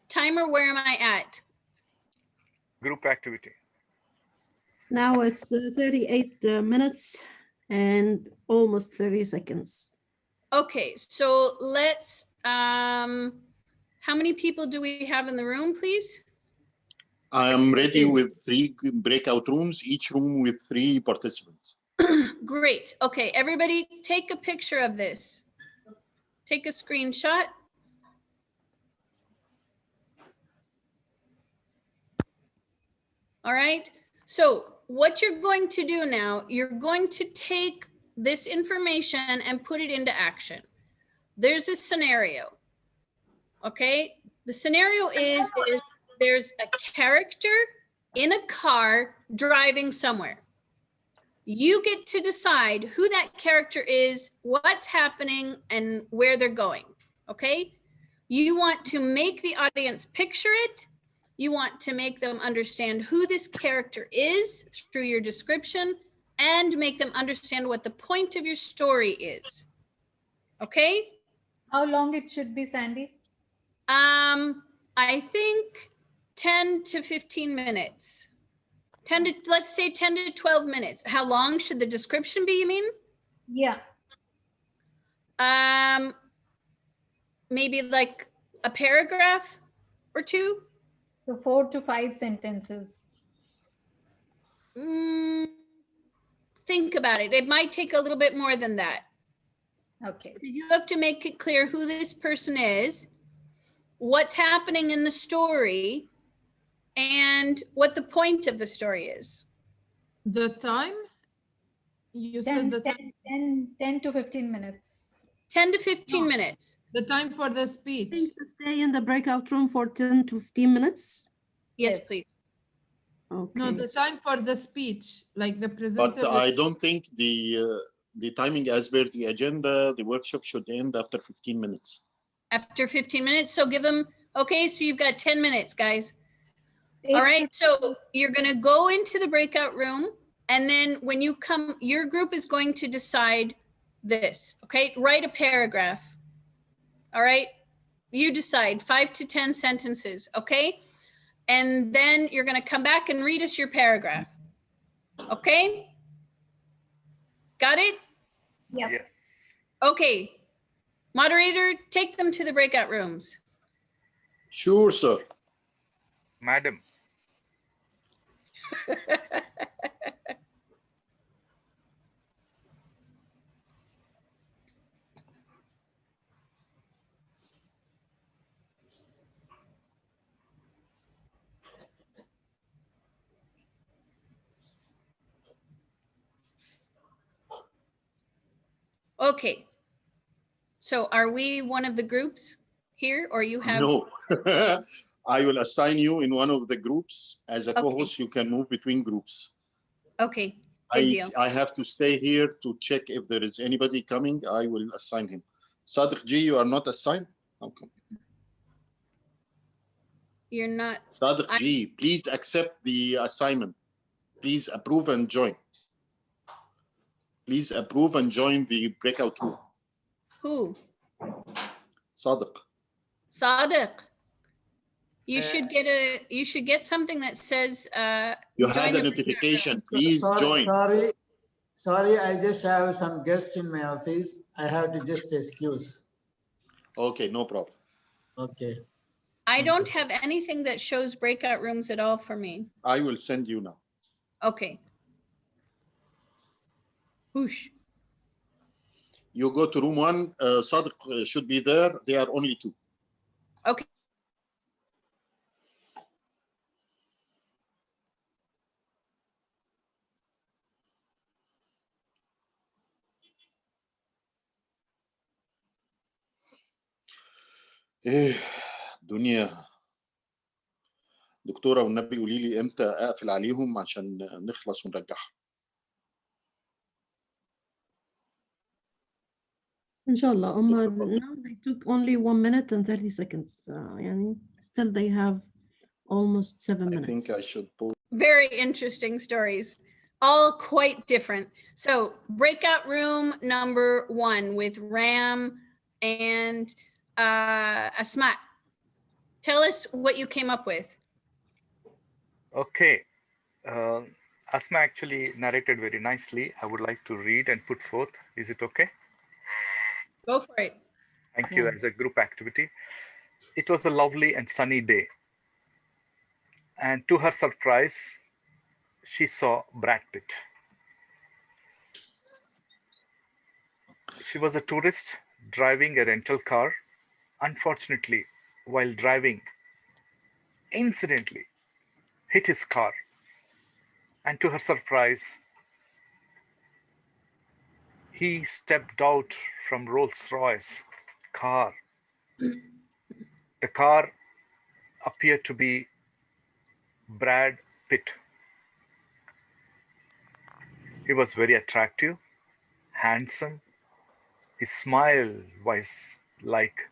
timer, where am I at? Group activity. Now it's 38 minutes and almost 30 seconds. Okay, so let's, how many people do we have in the room, please? I am ready with 3 breakout rooms, each room with 3 participants. Great. Okay, everybody take a picture of this. Take a screenshot. All right. So what you're going to do now, you're going to take this information and put it into action. There's a scenario. Okay. The scenario is there's a character in a car driving somewhere. You get to decide who that character is, what's happening, and where they're going. Okay. You want to make the audience picture it. You want to make them understand who this character is through your description and make them understand what the point of your story is. Okay? How long it should be, Sandy? I think 10 to 15 minutes. Let's say 10 to 12 minutes. How long should the description be, you mean? Yeah. Maybe like a paragraph or two. So 4 to 5 sentences. Think about it. It might take a little bit more than that. Okay. Because you have to make it clear who this person is, what's happening in the story, and what the point of the story is. The time? You said the time? 10 to 15 minutes. 10 to 15 minutes. The time for the speech. I think to stay in the breakout room for 10 to 15 minutes. Yes, please. Okay. No, the time for the speech, like the presenter. But I don't think the timing as per the agenda, the workshop should end after 15 minutes. After 15 minutes, so give them, okay, so you've got 10 minutes, guys. All right, so you're gonna go into the breakout room, and then when you come, your group is going to decide this, okay? Write a paragraph, all right? You decide 5 to 10 sentences, okay? And then you're gonna come back and read us your paragraph, okay? Got it? Yep. Yes. Okay, moderator, take them to the breakout rooms. Sure, sir. Madam. Okay, so are we one of the groups here, or you have? No, I will assign you in one of the groups. As a co-host, you can move between groups. Okay, good deal. I have to stay here to check if there is anybody coming. I will assign him. Sadiq G, you are not assigned? Okay. You're not. Sadiq G, please accept the assignment. Please approve and join. Please approve and join the breakout room. Who? Sadiq. Sadiq. You should get something that says You join had a the notification. Please join. Sorry, I just have some guests in my office. I have to just excuse. Okay, no problem. Okay. I don't have anything that shows breakout rooms at all for me. I will send you now. Okay. Whoosh. You go to room 1. Sadiq should be there. There are only 2. Okay. ايه دنيا دكتورة والنبي قولي لي امتى اقفل عليهم عشان نخلص ونرجعها. Inshallah, now they took only 1 minute and 30 seconds. Yani still they have almost 7 minutes. I think I should pause. Very interesting stories, all quite different. So breakout room number 1 with Ram and Asma. Tell us what you came up with. Okay. Asma actually narrated very nicely. I would like to read and put forth. Is it okay? Go for it. Thank you. As a group activity. It was a lovely and sunny day. And to her surprise, she saw Brad Pitt. She was a tourist driving a rental car. Unfortunately, while driving, incidentally hit his car. And to her surprise, he stepped out from Rolls-Royce car. The car appeared to be Brad Pitt. He was very attractive, handsome. His smile was like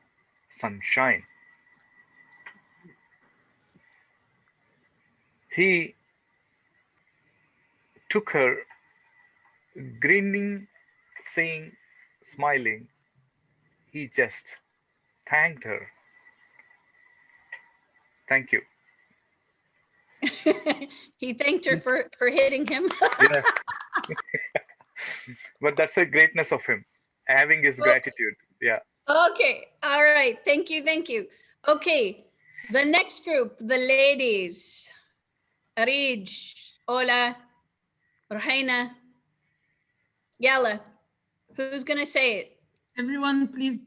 sunshine. He took her, grinning, saying, smiling. He just thanked her. Thank you. He thanked her for hitting him. Yeah. But that's the greatness of him, having his gratitude. Yeah. Okay. All right. Thank you. Thank you. Okay. The next group, the ladies. Arij, Ola, Rohaina, Yala. Who's going to say it? Everyone, please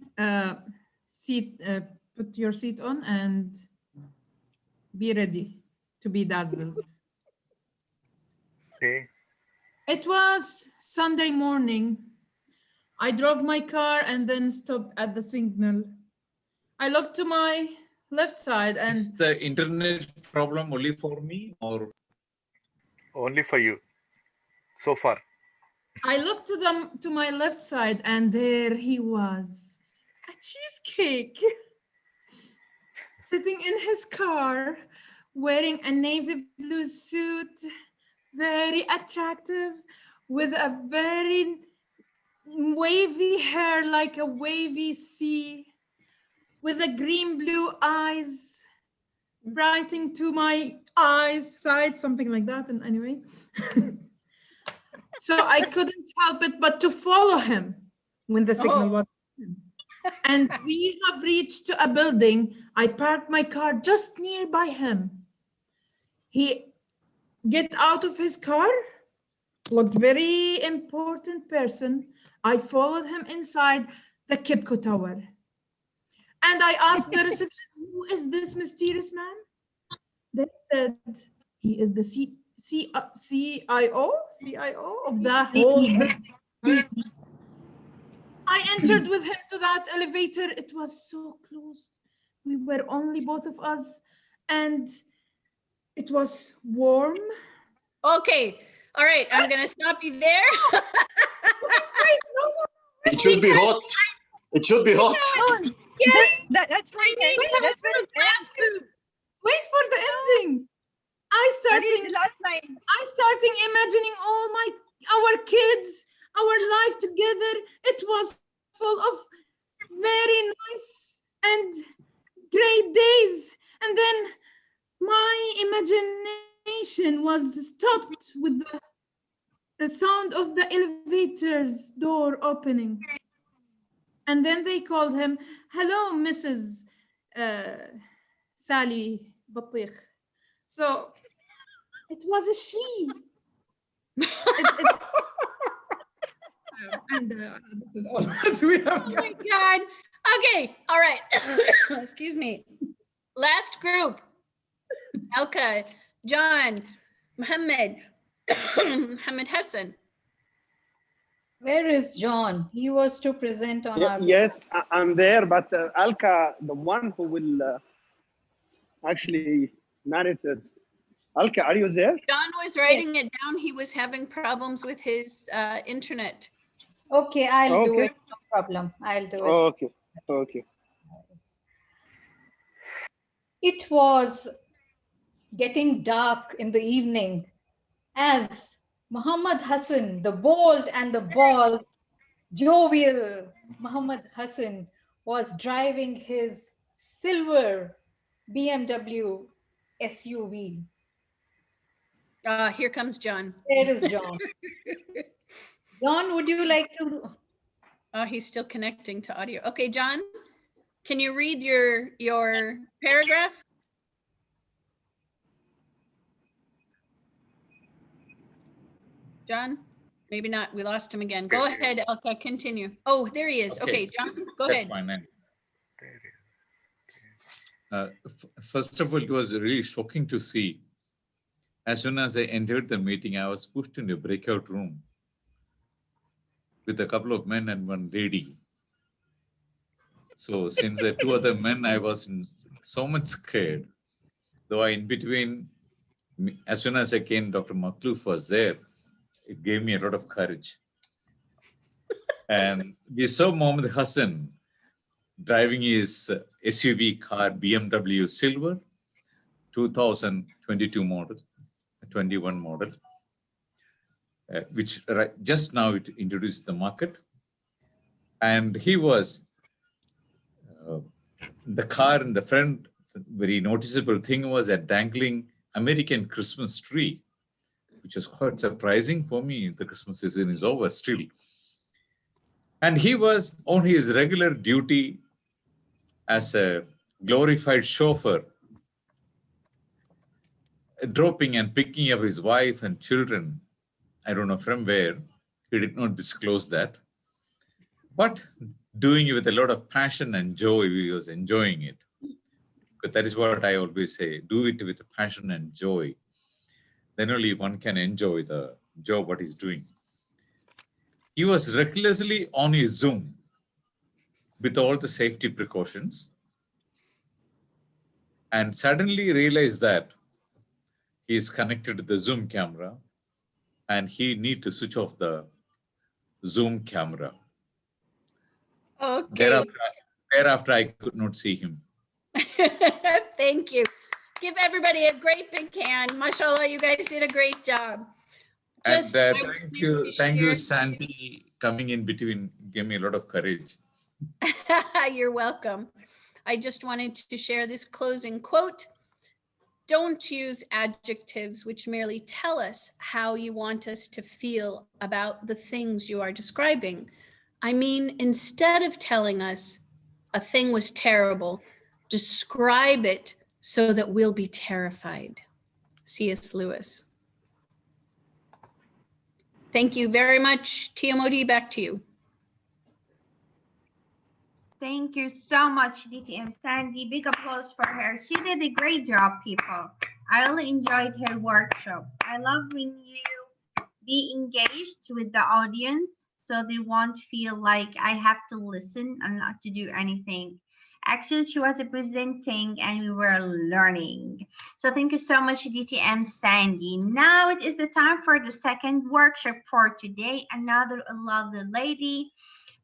put your seat on and be ready to be dazzled. Okay. It was Sunday morning. I drove my car and then stopped at the signal. I looked to my left side and... Is the internet problem only for me or? Only for you, so far. I looked to my left side and there he was, a cheesecake, sitting in his car, wearing a navy blue suit, very attractive, with a very wavy hair like a wavy sea, with a green blue eyes, writing to my eyes side, something like that. And anyway, so I couldn't help it but to follow him when the signal was. And we have reached a building. I parked my car just nearby him. He get out of his car, looked very important person. I followed him inside the Kipco Tower. And I asked the reception, who is this mysterious man? They said, he is the CIO of the whole. I entered with him to that elevator. It was so close. We were only both of us. And it was warm. Okay. All right. I'm going to stop you there. It should be hot. It should be hot. Yes. That's right. That's very last group. Wait for the ending. I started imagining our kids, our life together. It was full of very nice and great days. And then my imagination was stopped with the sound of the elevator's door opening. And then they called him, hello, Mrs. Sally Batikh. So it was a she. And this is all that we have. Oh my God. Okay. All right. Excuse me. Last group. Alka, John, Mohammed, Mohammed Hassan. Where is John? He was to present on our... Yes, I'm there, but Alka, the one who will actually narrate it. Alka, are you there? John was writing it down. He was having problems with his internet. Okay, I'll do it. No problem. I'll do it. Okay. Okay. It was getting dark in the evening as Muhammad Hassan, the bold and the bald, jovial Muhammad Hassan was driving his silver BMW SUV. Here comes John. There is John. John, would you like to? He's still connecting to audio. Okay, John, can you read your paragraph? John, maybe not. We lost him again. Go ahead, Elka, continue. Oh, there he is. Okay, John, go ahead. Fine. First of all, it was really shocking to see. As soon as I entered the meeting, I was pushed into a breakout room with a couple of men and one lady. So since the two other men, I was so much scared. Though in between, as soon as I came, Dr. Makhlouf was there. It gave me a lot of courage. And we saw Mohammed Hassan driving his SUV car, BMW Silver, 2022 model, 21 model, which just now it introduced the market. And he was, the car in the front, very noticeable thing was a dangling American Christmas tree, which was quite surprising for me. The Christmas season is over still. And he was on his regular duty as a glorified chauffeur, dropping and picking up his wife and children. I don't know from where. He did not disclose that. But doing it with a lot of passion and joy, he was enjoying it. But that is what I always say, do it with passion and joy. Then only one can enjoy the job what he's doing. He was recklessly on his Zoom with all the safety precautions and suddenly realized that he is connected to the Zoom camera and he need to switch off the Zoom camera. Okay. Thereafter, I could not see him. Thank you. Give everybody a great big hand. Mashallah, you guys did a great job. And thank you, Sandy, coming in between, gave me a lot of courage. You're welcome. I just wanted to share this closing quote. Don't use adjectives which merely tell us how you want us to feel about the things you are describing. I mean, instead of telling us a thing was terrible, describe it so that we'll be terrified. C.S. Lewis. Thank you very much. TMOD, back to you. Thank you so much, DTM Sandy. Big applause for her. She did a great job, people. I really enjoyed her workshop. I love when you be engaged with the audience so they won't feel like I have to listen and not to do anything. Actually, she was presenting and we were learning. So thank you so much, DTM Sandy. Now it is the time for the second workshop for today. Another lovely lady.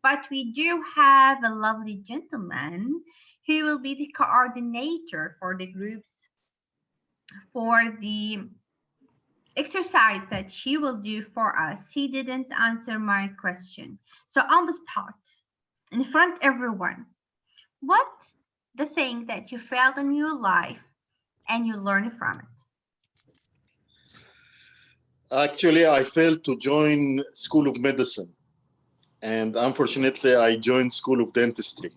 But we do have a lovely gentleman who will be the coordinator for the groups for the exercise that she will do for us. He didn't answer my question. So on the spot, in front of everyone, what the thing that you felt in your life and you learned from it? Actually, I failed to join School of Medicine. And unfortunately, I joined School of Dentistry.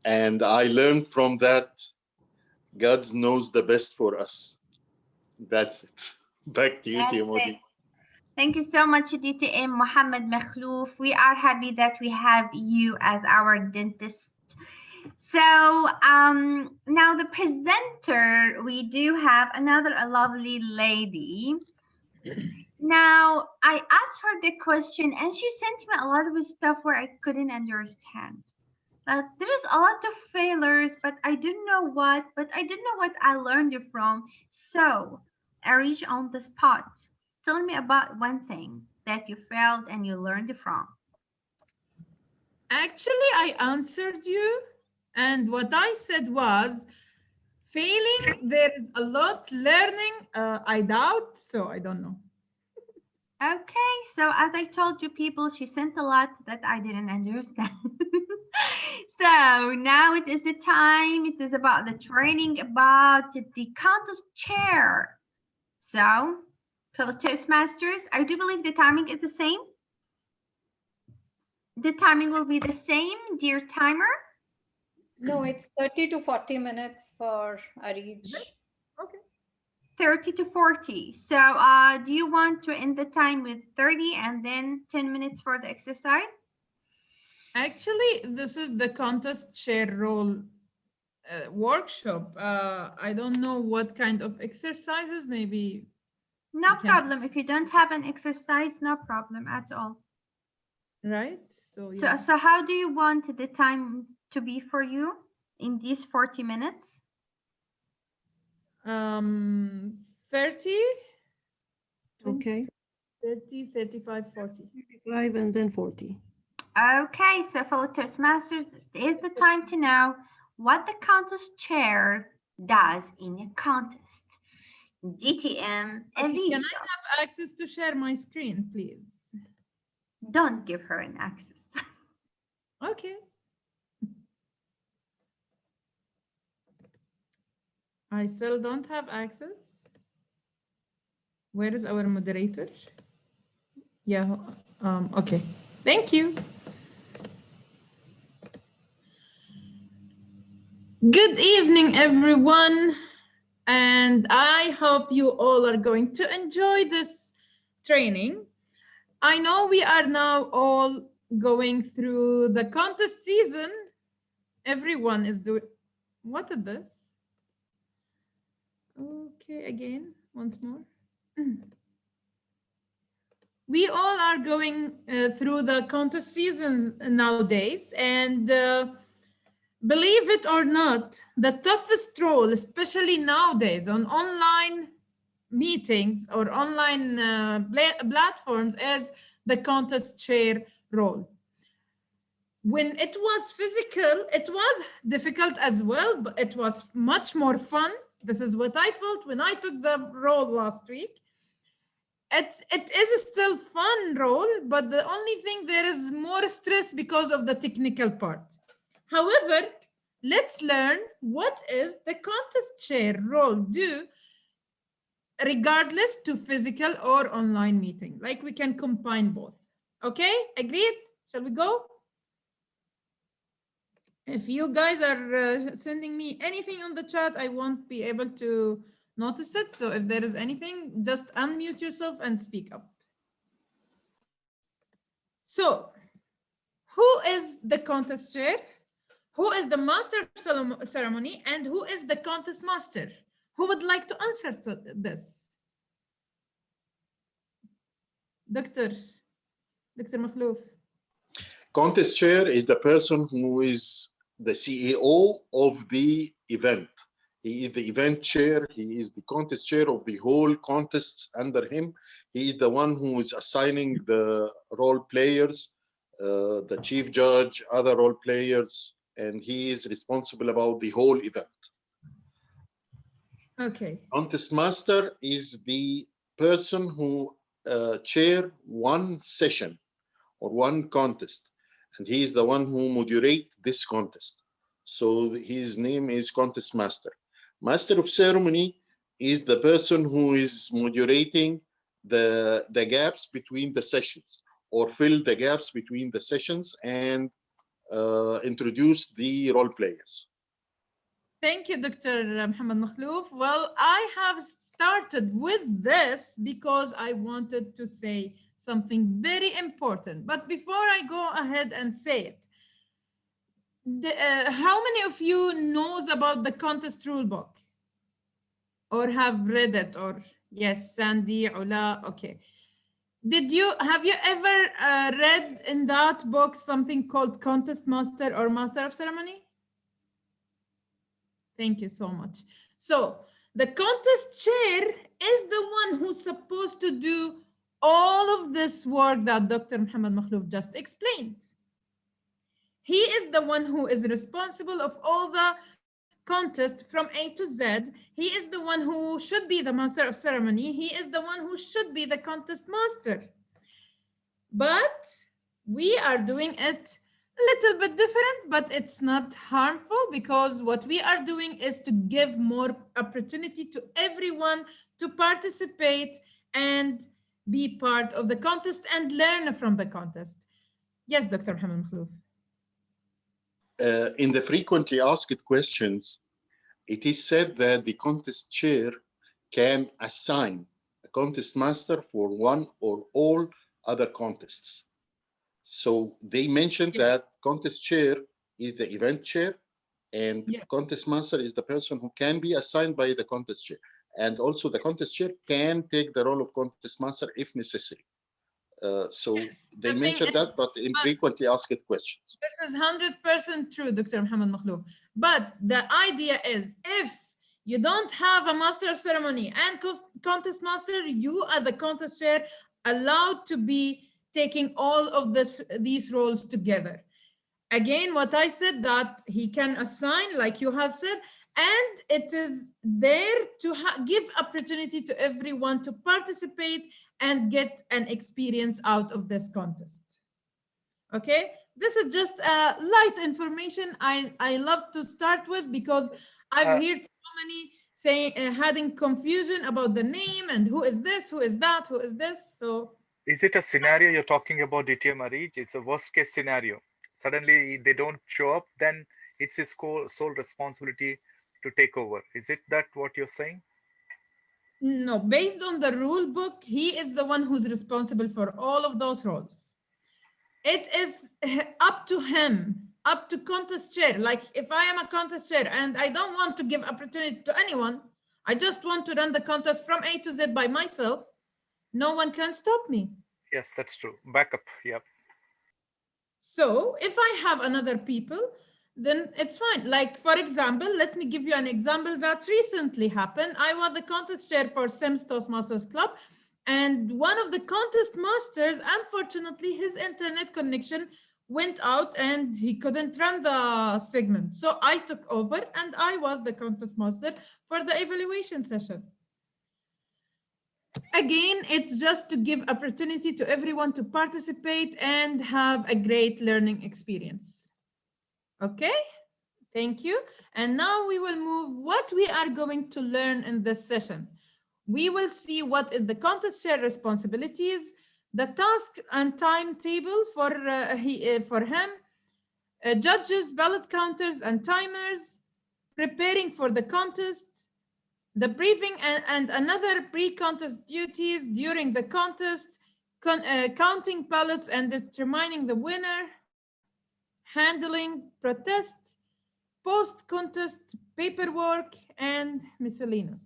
And I learned from that, God knows the best for us. That's it. Back to you, TMOD. Thank you so much, DTM Mohammed Makhlouf. We are happy that we have you as our dentist. So now the presenter, we do have another lovely lady. Now, I asked her the question and she sent me a lot of stuff where I couldn't understand. There's a lot of failures, but I didn't know what, I learned it from. So I reached on the spot. Tell me about one thing that you failed and you learned it from. Actually, I answered you. And what I said was, failing, there is a lot. Learning, I doubt, so I don't know. Okay, so as I told you people, she sent a lot that I didn't understand. So now it is the time. It is about the training about the contest chair. So for the Toastmasters, I do believe the timing is the same. The timing will be the same, dear timer. No, it's 30 to 40 minutes for Arij. Okay. 30 to 40. So do you want to end the time with 30 and then 10 minutes for the exercise? Actually, this is the contest chair role workshop. I don't know what kind of exercises, maybe. No problem. If you don't have an exercise, no problem at all. Right. So, yeah. So how do you want the time to be for you in these 40 minutes? 30. Okay. 30, 35, 40. 35 and then 40. Okay, so fellow Toastmasters, is the time to know what the contest chair does in a contest. DTM, okay, can I have access to share my screen, please? Don't give her an access. Okay. I still don't have access. Where is our moderator? Yeah, okay. Thank you. Good evening, everyone. And I hope you all are going to enjoy this training. I know we are now all going through the contest season. Everyone is doing, what is this? Okay, again, once more. We all are going through the contest season nowadays, and believe it or not, the toughest role, especially nowadays on online meetings or online platforms, is the contest chair role. When it was physical, it was difficult as well, but it was much more fun. This is what I felt when I took the role last week. It is still fun role, but the only thing, there is more stress because of the technical part. However, let's learn what is the contest chair role do regardless to physical or online meeting. Like, we can combine both. Okay, agreed? Shall we go? If you guys are sending me anything on the chat, I won't be able to notice it. So if there is anything, just unmute yourself and speak up. So, who is the contest chair? Who is the master of ceremony? And who is the contest master? Who would like to answer this? Dr. Makhlouf. Contest chair is the person who is the CEO of the event. He is the event chair. He is the contest chair of the whole contests under him. He is the one who is assigning the role players, the chief judge, other role players, and he is responsible about the whole event. Okay. Contest master is the person who chair one session or one contest, and he is the one who moderates this contest. So his name is contest master. Master of ceremony is the person who is moderating the gaps between the sessions, or fill the gaps between the sessions, and introduce the role players. Thank you, Dr. Mohammed Makhlouf. Well, I have started with this because I wanted to say something very important. But before I go ahead and say it, how many of you knows about the contest rulebook? Or have read it? Or yes, Sandy, Ula, okay. Have you ever read in that book something called Contest Master or Master of Ceremony? Thank you so much. So the contest chair is the one who's supposed to do all of this work that Dr. Mohammed Makhlouf just explained. He is the one who is responsible of all the contest from A to Z. He is the one who should be the master of ceremony. He is the one who should be the contest master. But we are doing it a little bit different, but it's not harmful, because what we are doing is to give more opportunity to everyone to participate and be part of the contest and learn from the contest. Yes, Dr. Mohammed Makhlouf. In the frequently asked questions, it is said that the contest chair can assign a contest master for one or all other contests. So they mentioned that contest chair is the event chair, and contest master is the person who can be assigned by the contest chair. And also the contest chair can take the role of contest master if necessary. So they mentioned that, but in frequently asked questions. This is 100% true, Dr. Mohammed Makhlouf. But the idea is, if you don't have a master of ceremony and contest master, you are the contest chair allowed to be taking all of these roles together. Again, what I said, that he can assign, like you have said, and it is there to give opportunity to everyone to participate and get an experience out of this contest. Okay, this is just light information I love to start with, because I've heard so many saying, having confusion about the name and who is this, who is that, who is this. So is it a scenario you're talking about, Ditya Marij? It's a worst case scenario. Suddenly they don't show up, then it's his sole responsibility to take over. Is it that what you're saying? no, based on the rule book, he is the one who's responsible for all of those roles. It is up to him, up to contest chair. Like if I am a contest chair and I don't want to give opportunity to anyone, I just want to run the contest from A to Z by myself, no one can stop me. Yes, that's true. Backup, yep. So if I have another people, then it's fine. Like, for example, let me give you an example that recently happened. I was the contest chair for Sims Toastmasters Club, and one of the contest masters, unfortunately, his internet connection went out and he couldn't run the segment. So I took over and I was the contest master for the evaluation session. Again, it's just to give opportunity to everyone to participate and have a great learning experience. Okay, thank you. And now we will move what we are going to learn in this session. We will see what is the contest chair responsibilities, the task and timetable for him, judges, ballot counters and timers, preparing for the contest, the briefing and another pre-contest duties during the contest, counting ballots and determining the winner, handling protests, post-contest paperwork, and miscellaneous.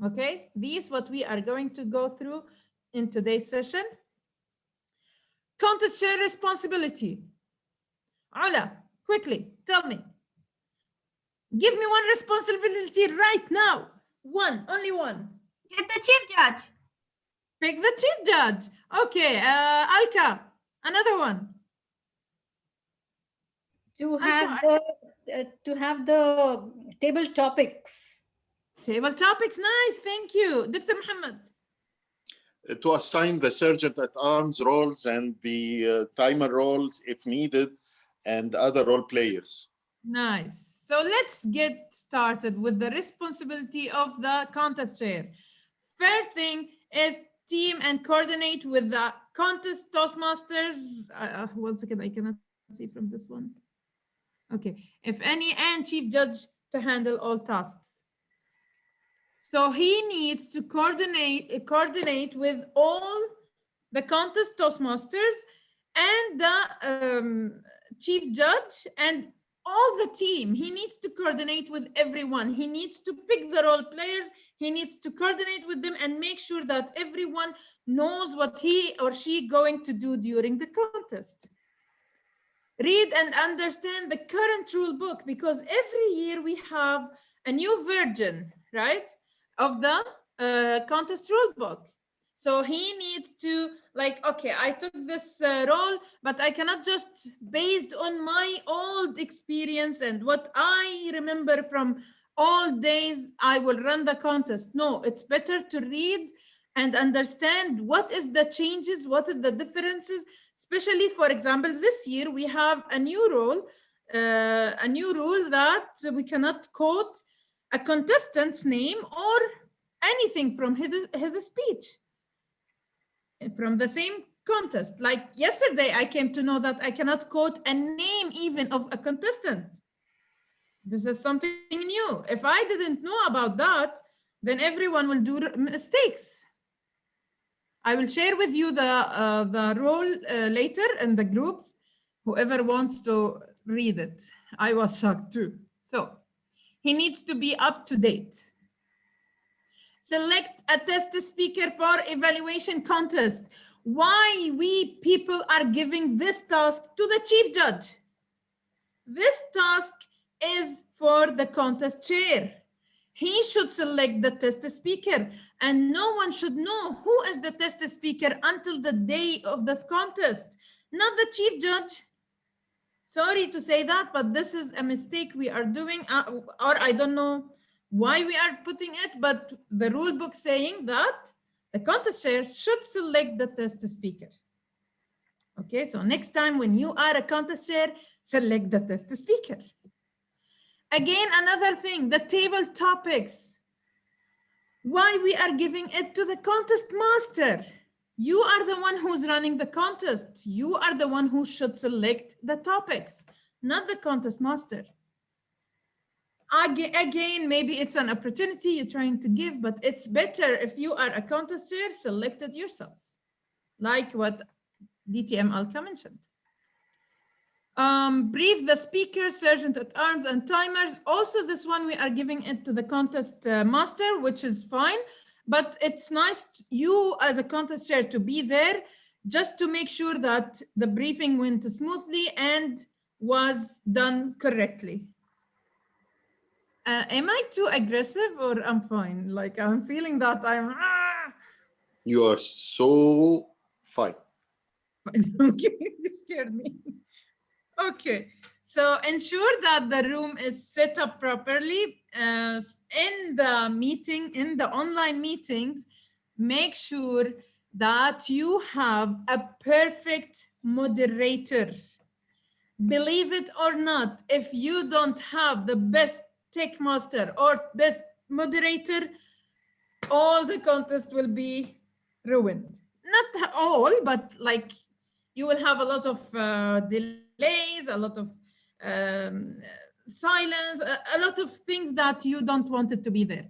Okay, these what we are going to go through in today's session. Contest chair responsibility. Ola, quickly, tell me. Give me one responsibility right now. One, only one. Get the chief judge. Pick the chief judge. Okay, Alka, another one. To have the table topics. Table topics, nice, thank you. Dr. Muhammad. To assign the sergeant at arms roles and the timer roles if needed, and other role players. Nice. So let's get started with the responsibility of the contest chair. First thing is team and coordinate with the contest Toastmasters. 1 second, I cannot see from this one. Okay, if any, and chief judge to handle all tasks. So he needs to coordinate with all the contest Toastmasters and the chief judge and all the team. He needs to coordinate with everyone. He needs to pick the role players. He needs to coordinate with them and make sure that everyone knows what he or she going to do during the contest. Read and understand the current rule book, because every year we have a new version, right, of the contest rule book. So he needs to, like, okay, I took this role, but I cannot just, based on my old experience and what I remember from old days, I will run the contest. No, it's better to read and understand what is the changes, what are the differences, especially, for example, this year we have a new rule that we cannot quote a contestant's name or anything from his speech from the same contest. Like yesterday, I came to know that I cannot quote a name even of a contestant. This is something new. If I didn't know about that, then everyone will do mistakes. I will share with you the role later in the groups, whoever wants to read it. I was shocked too. So he needs to be up to date. Select a test speaker for evaluation contest. Why we people are giving this task to the chief judge? This task is for the contest chair. He should select the test speaker, and no one should know who is the test speaker until the day of the contest, not the chief judge. Sorry to say that, but this is a mistake we are doing, or I don't know why we are putting it, but the rule book saying that the contest chair should select the test speaker. Okay, so next time when you are a contest chair, select the test speaker. Again, another thing, the table topics. Why we are giving it to the contest master? You are the one who's running the contest. You are the one who should select the topics, not the contest master. Again, maybe it's an opportunity you're trying to give, but it's better if you are a contest chair, select it yourself, like what DTM Alka mentioned. Brief the speaker, sergeant at arms, and timers. Also, this one we are giving it to the contest master, which is fine, but it's nice you as a contest chair to be there just to make sure that the briefing went smoothly and was done correctly. Am I too aggressive or I'm fine? Like I'm feeling that I'm. You are so fine. Okay, you scared me. Okay, so ensure that the room is set up properly. In the meeting, in the online meetings, make sure that you have a perfect moderator. Believe it or not, if you don't have the best tech master or best moderator, all the contest will be ruined. Not all, but like you will have a lot of delays, a lot of silence, a lot of things that you don't want it to be there.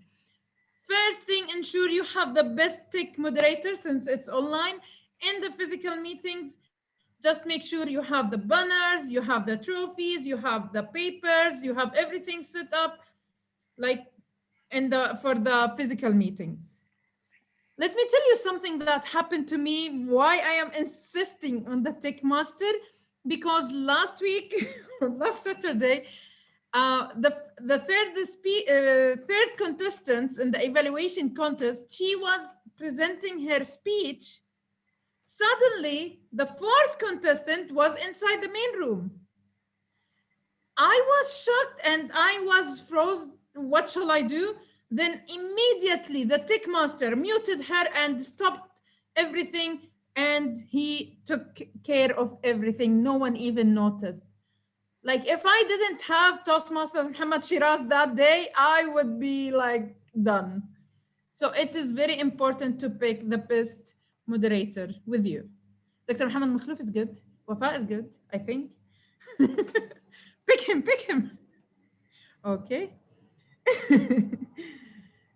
First thing, ensure you have the best tech moderator since it's online. In the physical meetings, just make sure you have the banners, you have the trophies, you have the papers, you have everything set up like for the physical meetings. Let me tell you something that happened to me, why I am insisting on the tech master, because last week, or last Saturday, the third contestant in the evaluation contest, she was presenting her speech. Suddenly, the fourth contestant was inside the main room. I was shocked and I was frozen. What shall I do? Then immediately the tech master muted her and stopped everything, and he took care of everything. No one even noticed. Like if I didn't have Toastmasters Muhammad Shiraz that day, I would be like done. So it is very important to pick the best moderator with you. Dr. Muhammad Makhluf is good. Wafa is good, I think. Pick him. Okay.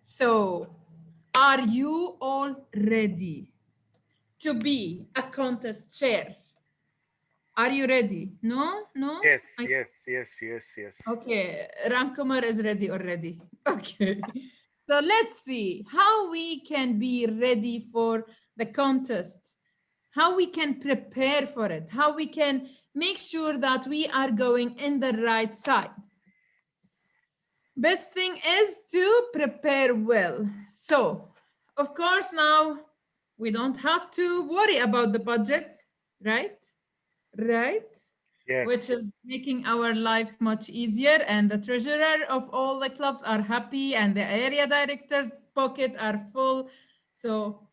So, are you all ready to be a contest chair? Are you ready? No? Yes. Okay, Ramkumar is ready already. Okay. So let's see how we can be ready for the contest, how we can prepare for it, how we can make sure that we are going in the right side. Best thing is to prepare well. So, of course, now we don't have to worry about the budget, right? Yes. Which is making our life much easier, and the treasurer of all the clubs are happy and the area director's pocket are full. So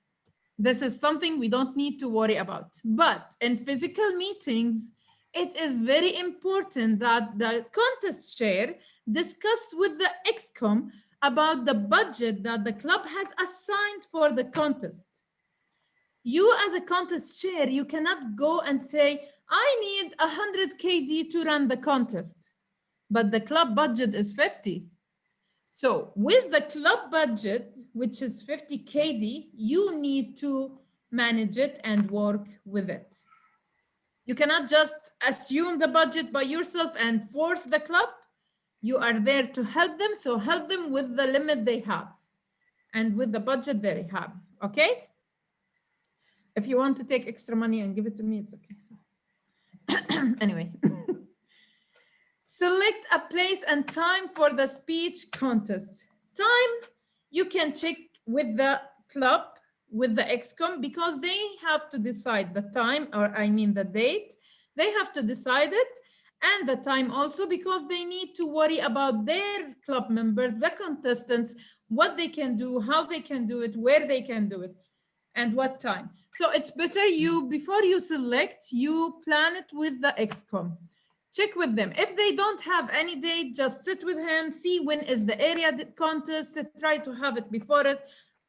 this is something we don't need to worry about. But in physical meetings, it is very important that the contest chair discuss with the EXCOM about the budget that the club has assigned for the contest. You as a contest chair, you cannot go and say, I need 100 KD to run the contest, but the club budget is 50. So with the club budget, which is 50 KD, you need to manage it and work with it. You cannot just assume the budget by yourself and force the club. You are there to help them, so help them with the limit they have and with the budget they have, okay? If you want to take extra money and give it to me, it's okay. So. Anyway, select a place and time for the speech contest. Time, you can check with the club, with the EXCOM, because they have to decide the time, or I mean the date. They have to decide it, and the time also, because they need to worry about their club members, the contestants, what they can do, how they can do it, where they can do it, and what time. So it's better you, before you select, you plan it with the EXCOM. check with them. If they don't have any date, just sit with him, see when is the area contest, try to have it before it,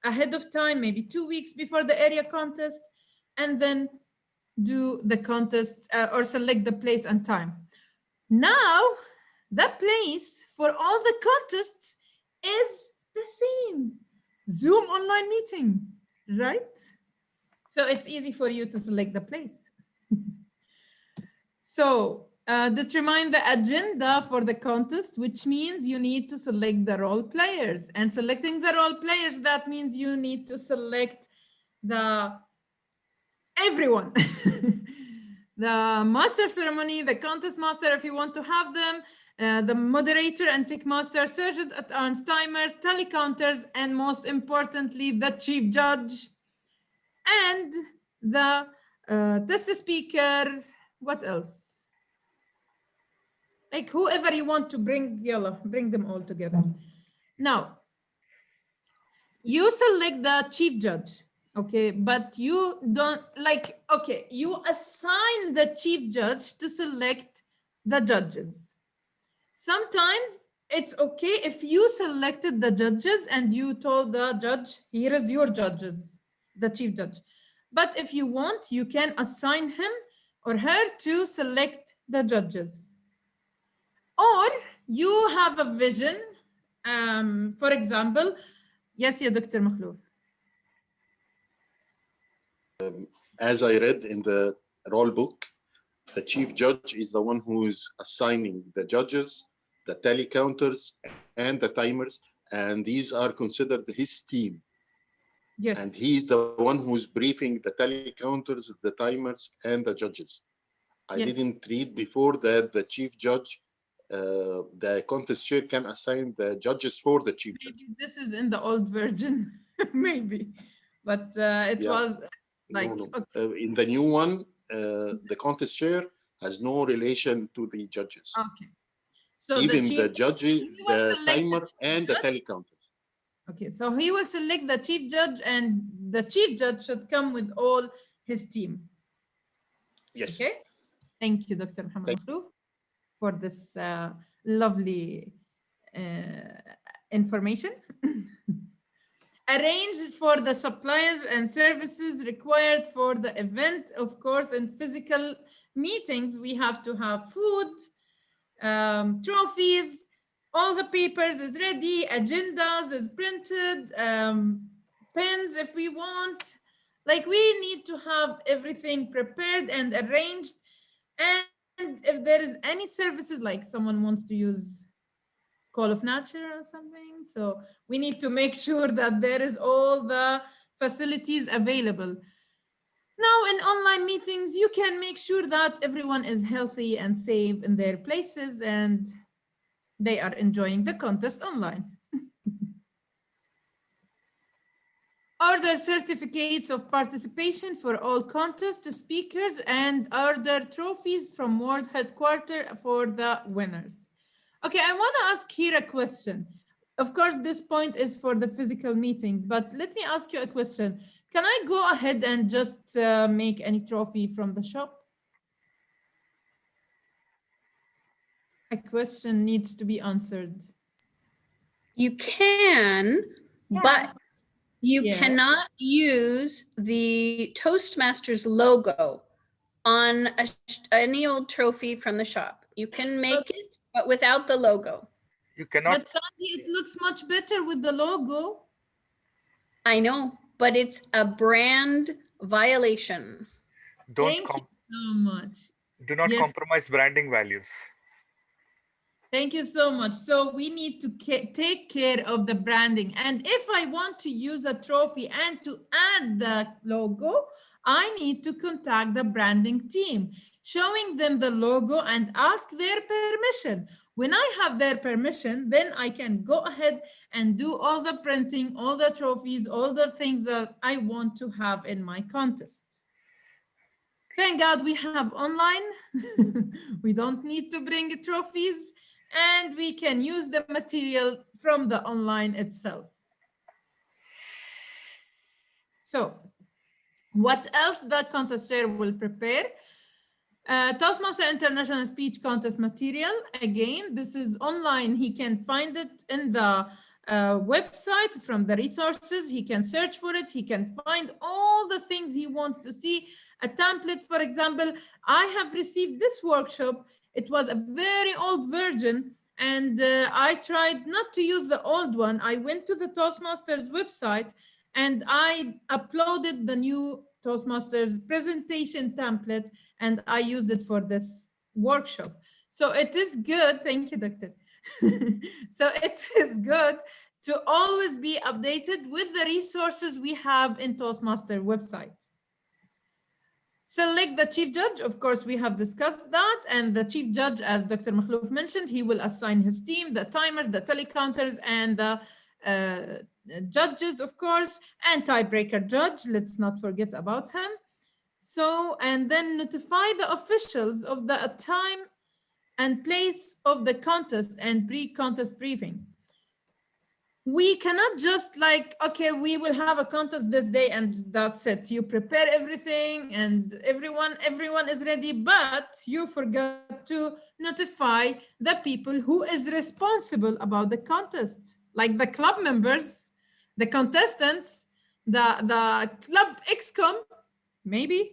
ahead of time, maybe 2 weeks before the area contest, and then do the contest or select the place and time. Now, the place for all the contests is the same, Zoom online meeting, right? So it's easy for you to select the place. So determine the agenda for the contest, which means you need to select the role players. And selecting the role players, that means you need to select everyone. The master ceremony, the contest master, if you want to have them, the moderator and tech master, sergeant at arms, timers, tally counters, and most importantly, the chief judge and the test speaker. What else? Like whoever you want to bring, yalla, bring them all together. Now, you select the chief judge. Okay, but you don't okay, you assign the chief judge to select the judges. Sometimes it's okay if you selected the judges and you told the judge, here is your judges, the chief judge. But if you want, you can assign him or her to select the judges. Or you have a vision, for example, yes, yeah, Dr. Makhlouf. As I read in the role book, the chief judge is the one who is assigning the judges, the tally counters, and the timers, and these are considered his team. Yes. And he's the one who's briefing the tally counters, the timers, and the judges. I didn't read before that the chief judge, the contest chair can assign the judges for the chief judge. This is in the old version, maybe, but it was like in the new one, the contest chair has no relation to the judges. Okay. So even the judge, the timer, and the tally counters. Okay, so he will select the chief judge, and the chief judge should come with all his team. Yes. Okay. Thank you, Dr. Mohammed Makhlouf, for this lovely information. Arrange for the supplies and services required for the event. Of course, in physical meetings, we have to have food, trophies, all the papers is ready, agendas is printed, pens if we want. Like we need to have everything prepared and arranged. And if there is any services, like someone wants to use Call of Nature or something, so we need to make sure that there is all the facilities available. Now in online meetings, you can make sure that everyone is healthy and safe in their places and they are enjoying the contest online. Order certificates of participation for all contest speakers and order trophies from World Headquarters for the winners. Okay, I want to ask here a question. Of course, this point is for the physical meetings, but let me ask you a question. Can I go ahead and just make any trophy from the shop? A question needs to be answered. You can, but you cannot use the Toastmasters logo on any old trophy from the shop. You can make it, but without the logo. You cannot. But Sandy, it looks much better with the logo. I know, but it's a brand violation. Thank you so much. Do not compromise branding values. Thank you so much. So we need to take care of the branding. And if I want to use a trophy and to add the logo, I need to contact the branding team, showing them the logo and ask their permission. When I have their permission, then I can go ahead and do all the printing, all the trophies, all the things that I want to have in my contest. Thank God we have online. We don't need to bring trophies, and we can use the material from the online itself. So what else the contest chair will prepare? Toastmaster International Speech Contest material. Again, this is online. He can find it in the website from the resources. He can search for it. He can find all the things he wants to see. A template, for example, I have received this workshop. It was a very old version, and I tried not to use the old one. I went to the Toastmasters website and I uploaded the new Toastmasters presentation template, and I used it for this workshop. So it is good. Thank you, Doctor. So it is good to always be updated with the resources we have in Toastmaster website. Select the chief judge. Of course, we have discussed that. And the chief judge, as Dr. Makhlouf mentioned, he will assign his team, the timers, the telecounters, and the judges, of course, and tiebreaker judge. Let's not forget about him. So, and then notify the officials of the time and place of the contest and pre-contest briefing. We cannot just like, okay, we will have a contest this day and that's it. You prepare everything and everyone is ready, but you forgot to notify the people who is responsible about the contest, like the club members, the contestants, the club excom, maybe.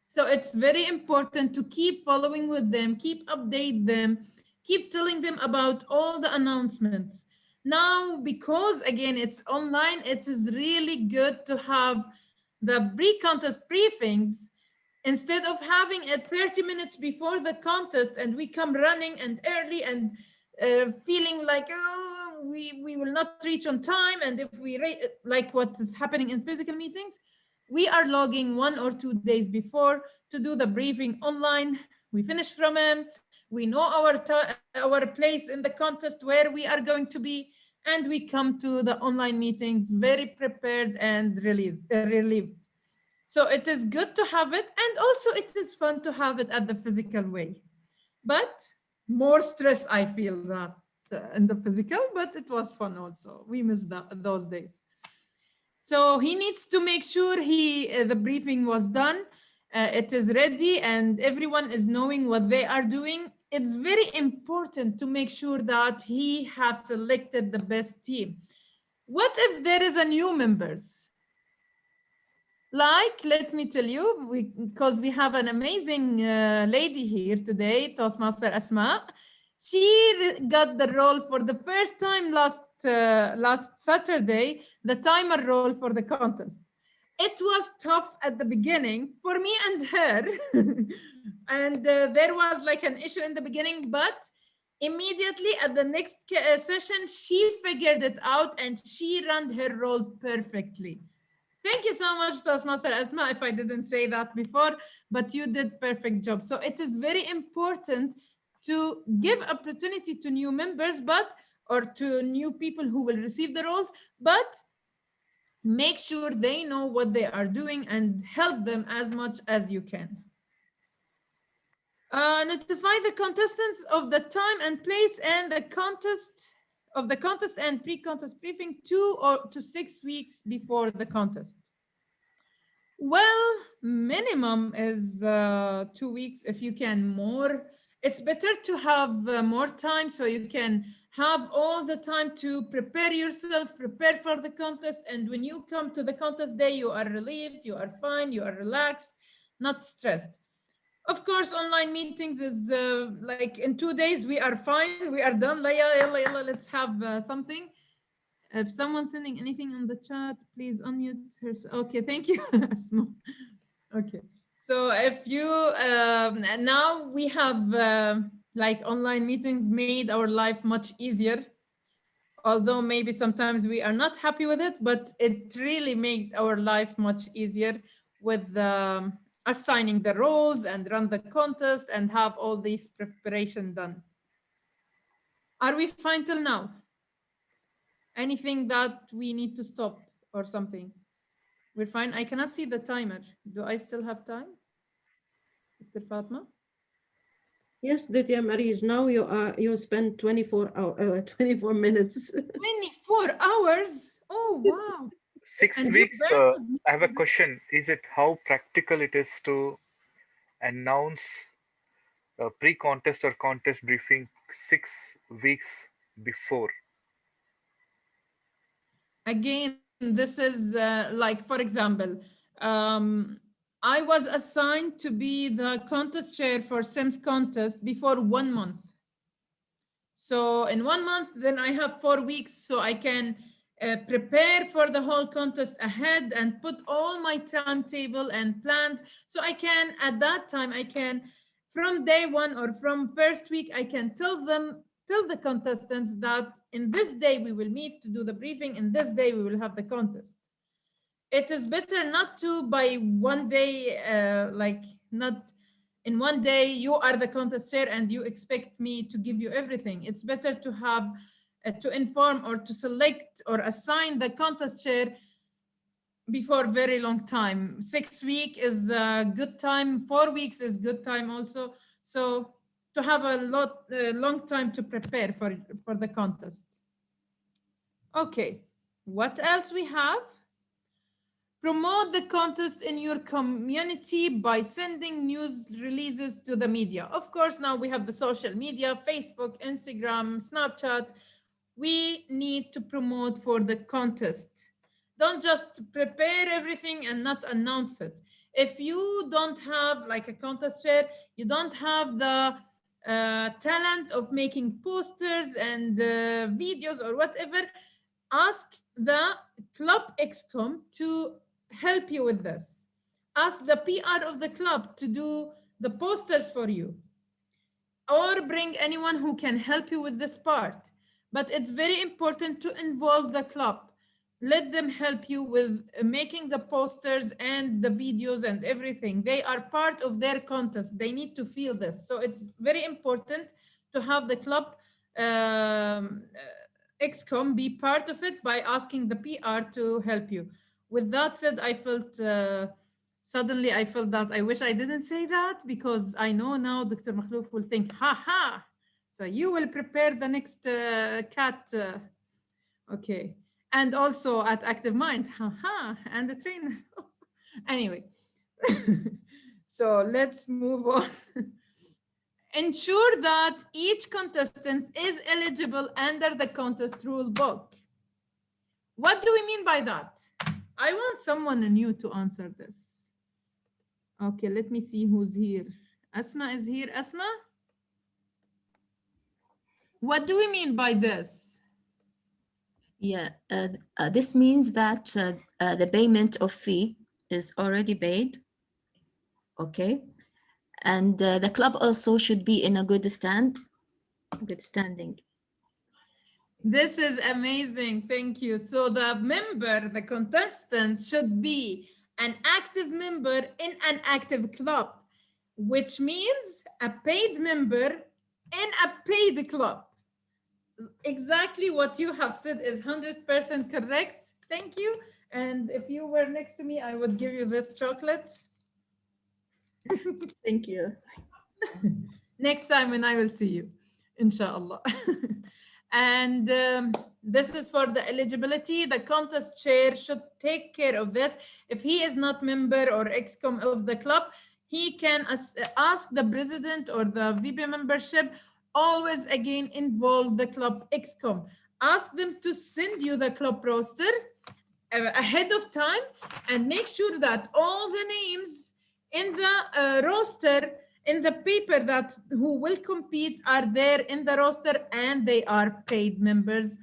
So it's very important to keep following with them, keep update them, keep telling them about all the announcements. Now, because again, it's online, it is really good to have the pre-contest briefings instead of having it 30 minutes before the contest and we come running and early and feeling like, oh, we will not reach on time. And if we, like what is happening in physical meetings, we are logging 1 or 2 days before to do the briefing online. We finish from him. We know our place in the contest, where we are going to be, and we come to the online meetings very prepared and relieved. So it is good to have it. And also it is fun to have it at the physical way. But more stress, I feel that in the physical, but it was fun also. We miss those days. So he needs to make sure the briefing was done. It is ready and everyone is knowing what they are doing. It's very important to make sure that he has selected the best team. What if there is a new members? Like, let me tell you, because we have an amazing lady here today, Toastmaster Asma. She got the role for the first time last Saturday, the timer role for the contest. It was tough at the beginning for me and her. And there was like an issue in the beginning, but immediately at the next session, she figured it out and she ran her role perfectly. Thank you so much, Toastmaster Asma, if I didn't say that before, but you did perfect job. So it is very important to give opportunity to new members, or to new people who will receive the roles, but make sure they know what they are doing and help them as much as you can. Notify the contestants of the time and place and the contest and pre-contest briefing 2 to 6 weeks before the contest. Well, minimum is 2 weeks. If you can more, it's better to have more time so you can have all the time to prepare yourself, prepare for the contest. And when you come to the contest day, you are relieved, you are fine, you are relaxed, not stressed. Of course, online meetings is like in 2 days, we are fine, we are done. Let's have something. If someone's sending anything on the chat, please unmute herself. Okay, thank you. Okay, so if you, now we have like online meetings made our life much easier. Although maybe sometimes we are not happy with it, but it really made our life much easier with assigning the roles and run the contest and have all these preparation done. Are we fine till now? Anything that we need to stop or something? We're fine. I cannot see the timer. Do I still have time? Dr. Fatma? Yes, Ditya Marij, now you spend 24 minutes. 24 hours? Oh, wow. 6 And weeks. I have a question. Is it how practical it is to announce pre-contest or contest briefing 6 weeks before? Again, this is like, for example, I was assigned to be the contest chair for Sims contest before 1 month. So in 1 month, then I have 4 weeks, so I can prepare for the whole contest ahead and put all my timetable and plans. So I can, at that time, I can, from day one or from first week, I can tell the contestants that in this day we will meet to do the briefing, in this day we will have the contest. It is better not to by one day, like not in one day you are the contest chair and you expect me to give you everything. It's better to have to inform or to select or assign the contest chair before very long time. 6 weeks is a good time, 4 weeks is good time also. So to have a long time to prepare for the contest. Okay, what else we have? Promote the contest in your community by sending news releases to the media. Of course, now we have the social media, Facebook, Instagram, Snapchat. We need to promote for the contest. Don't just prepare everything and not announce it. If you don't have like a contest chair, you don't have the talent of making posters and videos or whatever, ask the club excom to help you with this. Ask the PR of the club to do the posters for you, or bring anyone who can help you with this part. But it's very important to involve the club. Let them help you with making the posters and the videos and everything. They are part of their contest. They need to feel this. So it's very important to have the club excom be part of it by asking the PR to help you. With that said, I felt suddenly I felt that I wish I didn't say that, because I know now Dr. Makhlouf will think, ha, so you will prepare the next cat. Okay. And also at Active Mind, and the trainers. Anyway, so let's move on. Ensure that each contestant is eligible under the contest rule book. What do we mean by that? I want someone new to answer this. Okay, let me see who's here. Asma is here. Asma? What do we mean by this? Yeah, this means that the payment of fee is already paid, okay? And the club also should be in a good standing. This is amazing, thank you. So the member, the contestant should be an active member in an active club, which means a paid member in a paid club. Exactly what you have said is 100% correct. Thank you. And if you were next to me, I would give you this chocolate. Thank you. Next time when I will see you, inshallah. And this is for the eligibility. The contest chair should take care of this. If he is not member or excom of the club, he can ask the president or the VP membership. Always again involve the club excom. Ask them to send you the club roster ahead of time, and make sure that all the names in the roster, in the paper that who will compete, are there in the roster, and they are paid members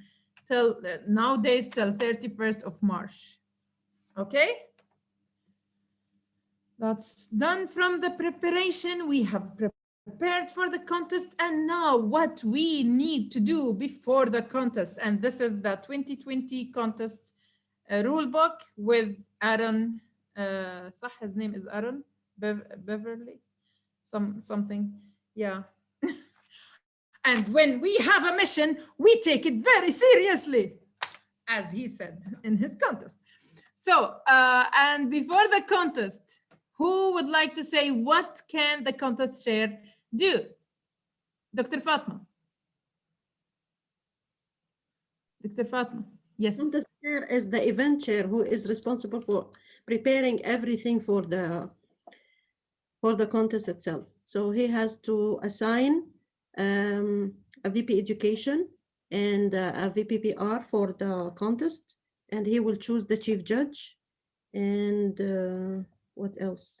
till nowadays till 31st of March. Okay? That's done from the preparation. We have prepared for the contest, and now what we need to do before the contest. And this is the 2020 contest rule book with Aaron. His name is Aaron Beverly. Something, yeah. And when we have a mission, we take it very seriously, as he said in his contest. So, and before the contest, who would like to say what can the contest chair do? Dr. Fatma. Dr. Fatma, yes. The chair is the event chair who is responsible for preparing everything for the contest itself. So he has to assign a VP education and a VPPR for the contest, and he will choose the chief judge and what else?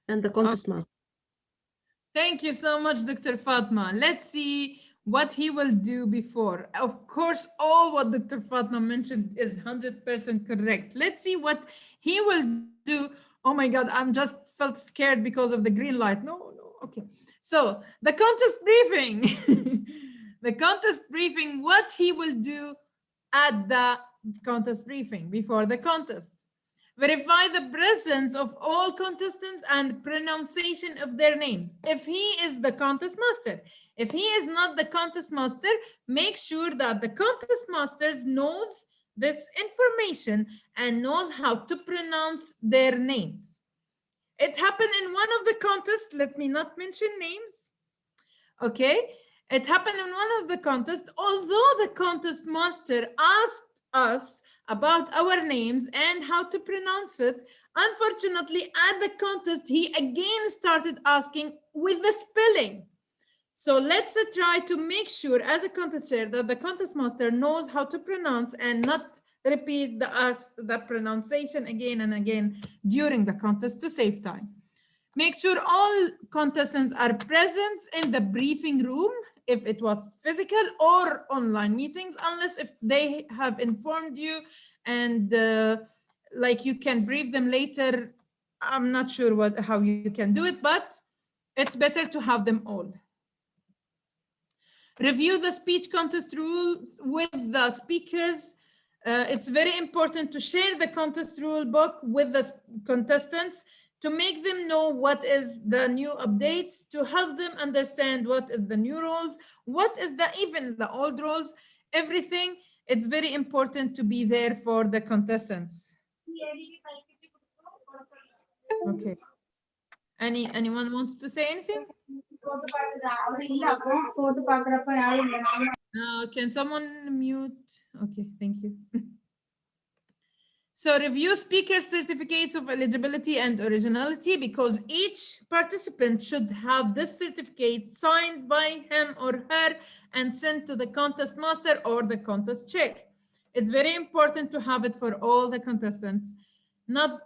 And the contest master. Thank you so much, Dr. Fatma. Let's see what he will do before. Of course, all what Dr. Fatma mentioned is 100% correct. Let's see what he will do. Oh my God, I'm just felt scared because of the green light. No, okay. So the contest briefing, the contest briefing, what he will do at the contest briefing before the contest. Verify the presence of all contestants and pronunciation of their names. If he is the contest master, if he is not the contest master, make sure that the contest master knows this information and knows how to pronounce their names. It happened in one of the contests. Let me not mention names. Okay. It happened in one of the contests. Although the contest master asked us about our names and how to pronounce it, unfortunately, at the contest, he again started asking with the spelling. So let's try to make sure as a contest chair that the contest master knows how to pronounce and not repeat the pronunciation again and again during the contest to save time. Make sure all contestants are present in the briefing room if it was physical or online meetings, unless if they have informed you and like you can brief them later. I'm not sure how you can do it, but it's better to have them all. Review the speech contest rules with the speakers. It's very important to share the contest rule book with the contestants to make them know what is the new updates, to help them understand what is the new rules, what is even the old rules, everything. It's very important to be there for the contestants. Okay. Anyone wants to say anything? Can someone mute? Okay, thank you. So review speaker certificates of eligibility and originality, because each participant should have this certificate signed by him or her and sent to the contest master or the contest chair. It's very important to have it for all the contestants, not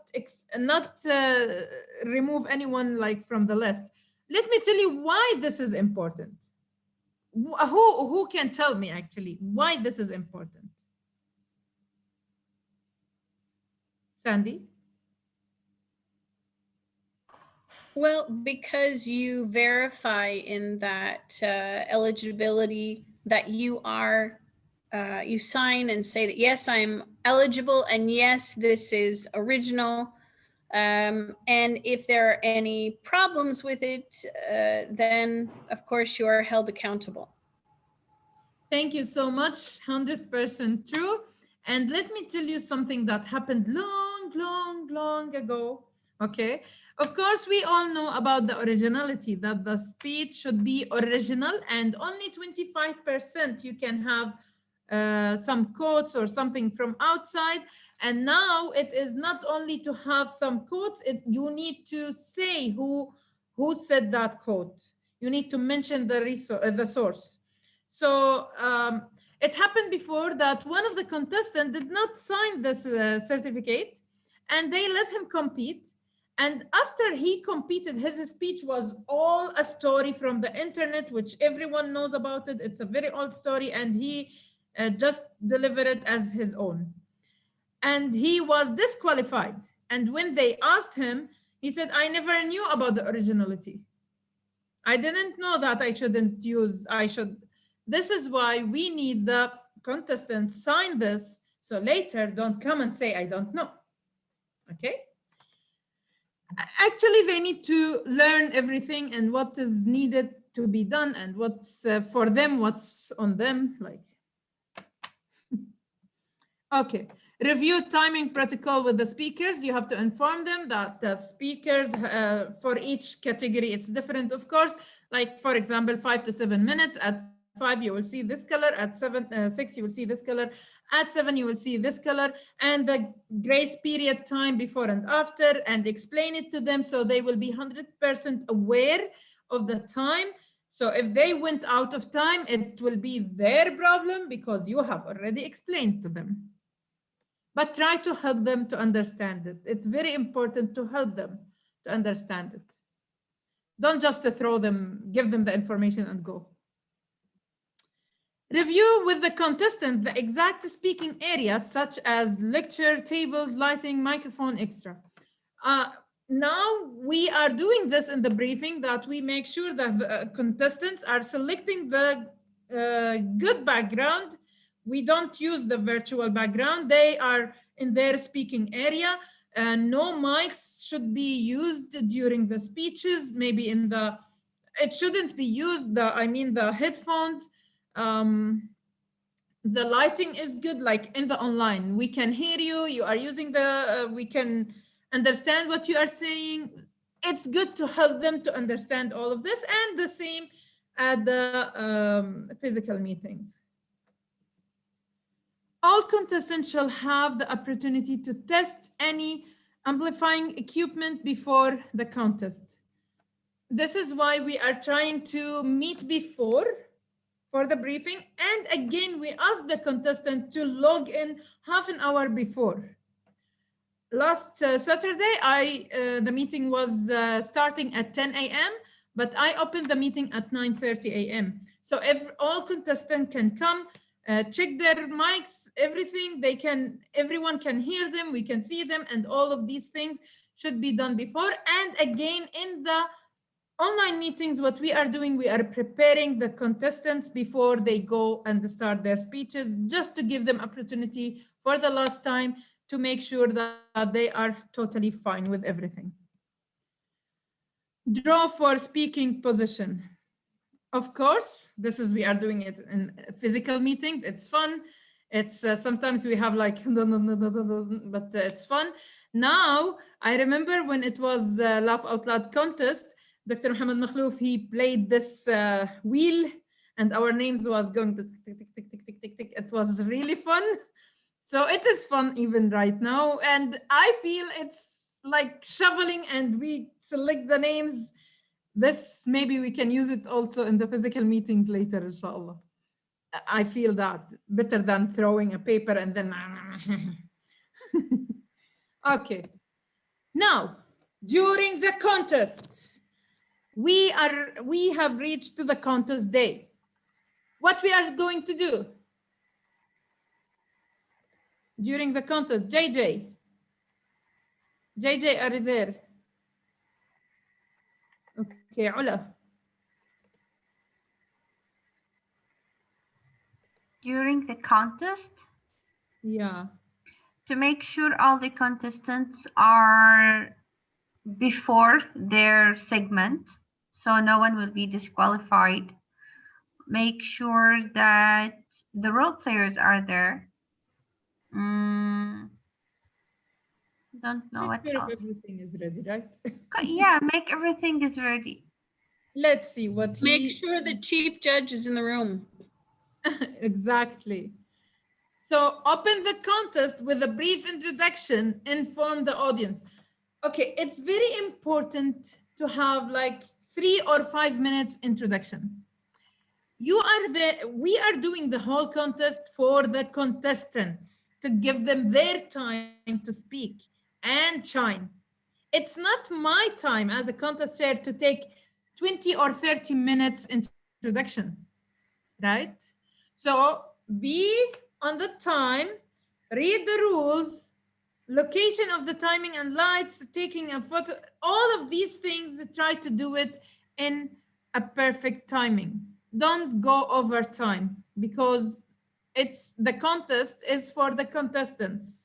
remove anyone like from the list. Let me tell you why this is important. Who can tell me actually why this is important? Sandy? Well, because you verify in that eligibility that you are, you sign and say that, yes, I'm eligible, and yes, this is original. And if there are any problems with it, then of course you are held accountable. Thank you so much, 100% true. And let me tell you something that happened long ago, okay? Of course, we all know about the originality, that the speech should be original and only 25% you can have some quotes or something from outside. And now it is not only to have some quotes, you need to say who said that quote. You need to mention the source. So it happened before that one of the contestants did not sign this certificate, and they let him compete. And after he competed, his speech was all a story from the internet, which everyone knows about it. It's a very old story, and he just delivered it as his own. And he was disqualified. And when they asked him, he said, I never knew about the originality. I didn't know that I should. This is why we need the contestants sign this, so later don't come and say, I don't know. Okay? Actually, they need to learn everything and what is needed to be done and what's for them, what's on them. Like, okay. Review timing protocol with the speakers. You have to inform them that the speakers for each category, it's different, of course. Like, for example, 5 to 7 minutes. At 5, you will see this color. At 6, you will see this color. At 7, you will see this color and the grace period time before and after, and explain it to them so they will be 100% aware of the time. So if they went out of time, it will be their problem because you have already explained to them. But try to help them to understand it. It's very important to help them to understand it. Don't just throw them, give them the information and go. Review with the contestant the exact speaking areas such as lecture, tables, lighting, microphone, etc. Now we are doing this in the briefing that we make sure that the contestants are selecting the good background. We don't use the virtual background. They are in their speaking area. No mics should be used during the speeches. Maybe in the, it shouldn't be used, the headphones. The lighting is good, like in the online. We can hear you, you are using the, we can understand what you are saying. It's good to help them to understand all of this, and the same at the physical meetings. All contestants shall have the opportunity to test any amplifying equipment before the contest. This is why we are trying to meet before for the briefing. And again, we ask the contestant to log in half an hour before. Last Saturday, the meeting was starting at 10 a.m., but I opened the meeting at 9:30 a.m. So if all contestants can come, check their mics, everything, everyone can hear them, we can see them, and all of these things should be done before. And again, in the online meetings, what we are doing, we are preparing the contestants before they go and start their speeches, just to give them opportunity for the last time to make sure that they are totally fine with everything. Draw for speaking position. Of course, we are doing it in physical meetings. It's fun. It's sometimes we have like, but it's fun. Now, I remember when it was Laugh Out Loud contest, Dr. Mohammed Makhlouf, he played this wheel and our names was going tick, tick, tick, tick, tick, tick, tick, tick. It was really fun. So it is fun even right now. And I feel it's like shoveling and we select the names. This, maybe we can use it also in the physical meetings later, inshallah. I feel that better than throwing a paper and then. Okay. Now, during the contest, we have reached to the contest day. What we are going to do during the contest? JJ, are you there? Okay, Ula. During the contest? Yeah. To make sure all the contestants are before their segment, so no one will be disqualified. Make sure that the role players are there. Don't know what else. Everything is ready, right? Yeah, make everything is ready. Let's see what Make sure the chief judge is in the room. Exactly. So open the contest with a brief introduction, inform the audience. Okay, it's very important to have like 3 or 5 minutes introduction. We are doing the whole contest for the contestants to give them their time to speak and shine. It's not my time as a contest chair to take 20 or 30 minutes introduction, right? So be on the time, read the rules, location of the timing and lights, taking a photo, all of these things, try to do it in a perfect timing. Don't go over time because the contest is for the contestants.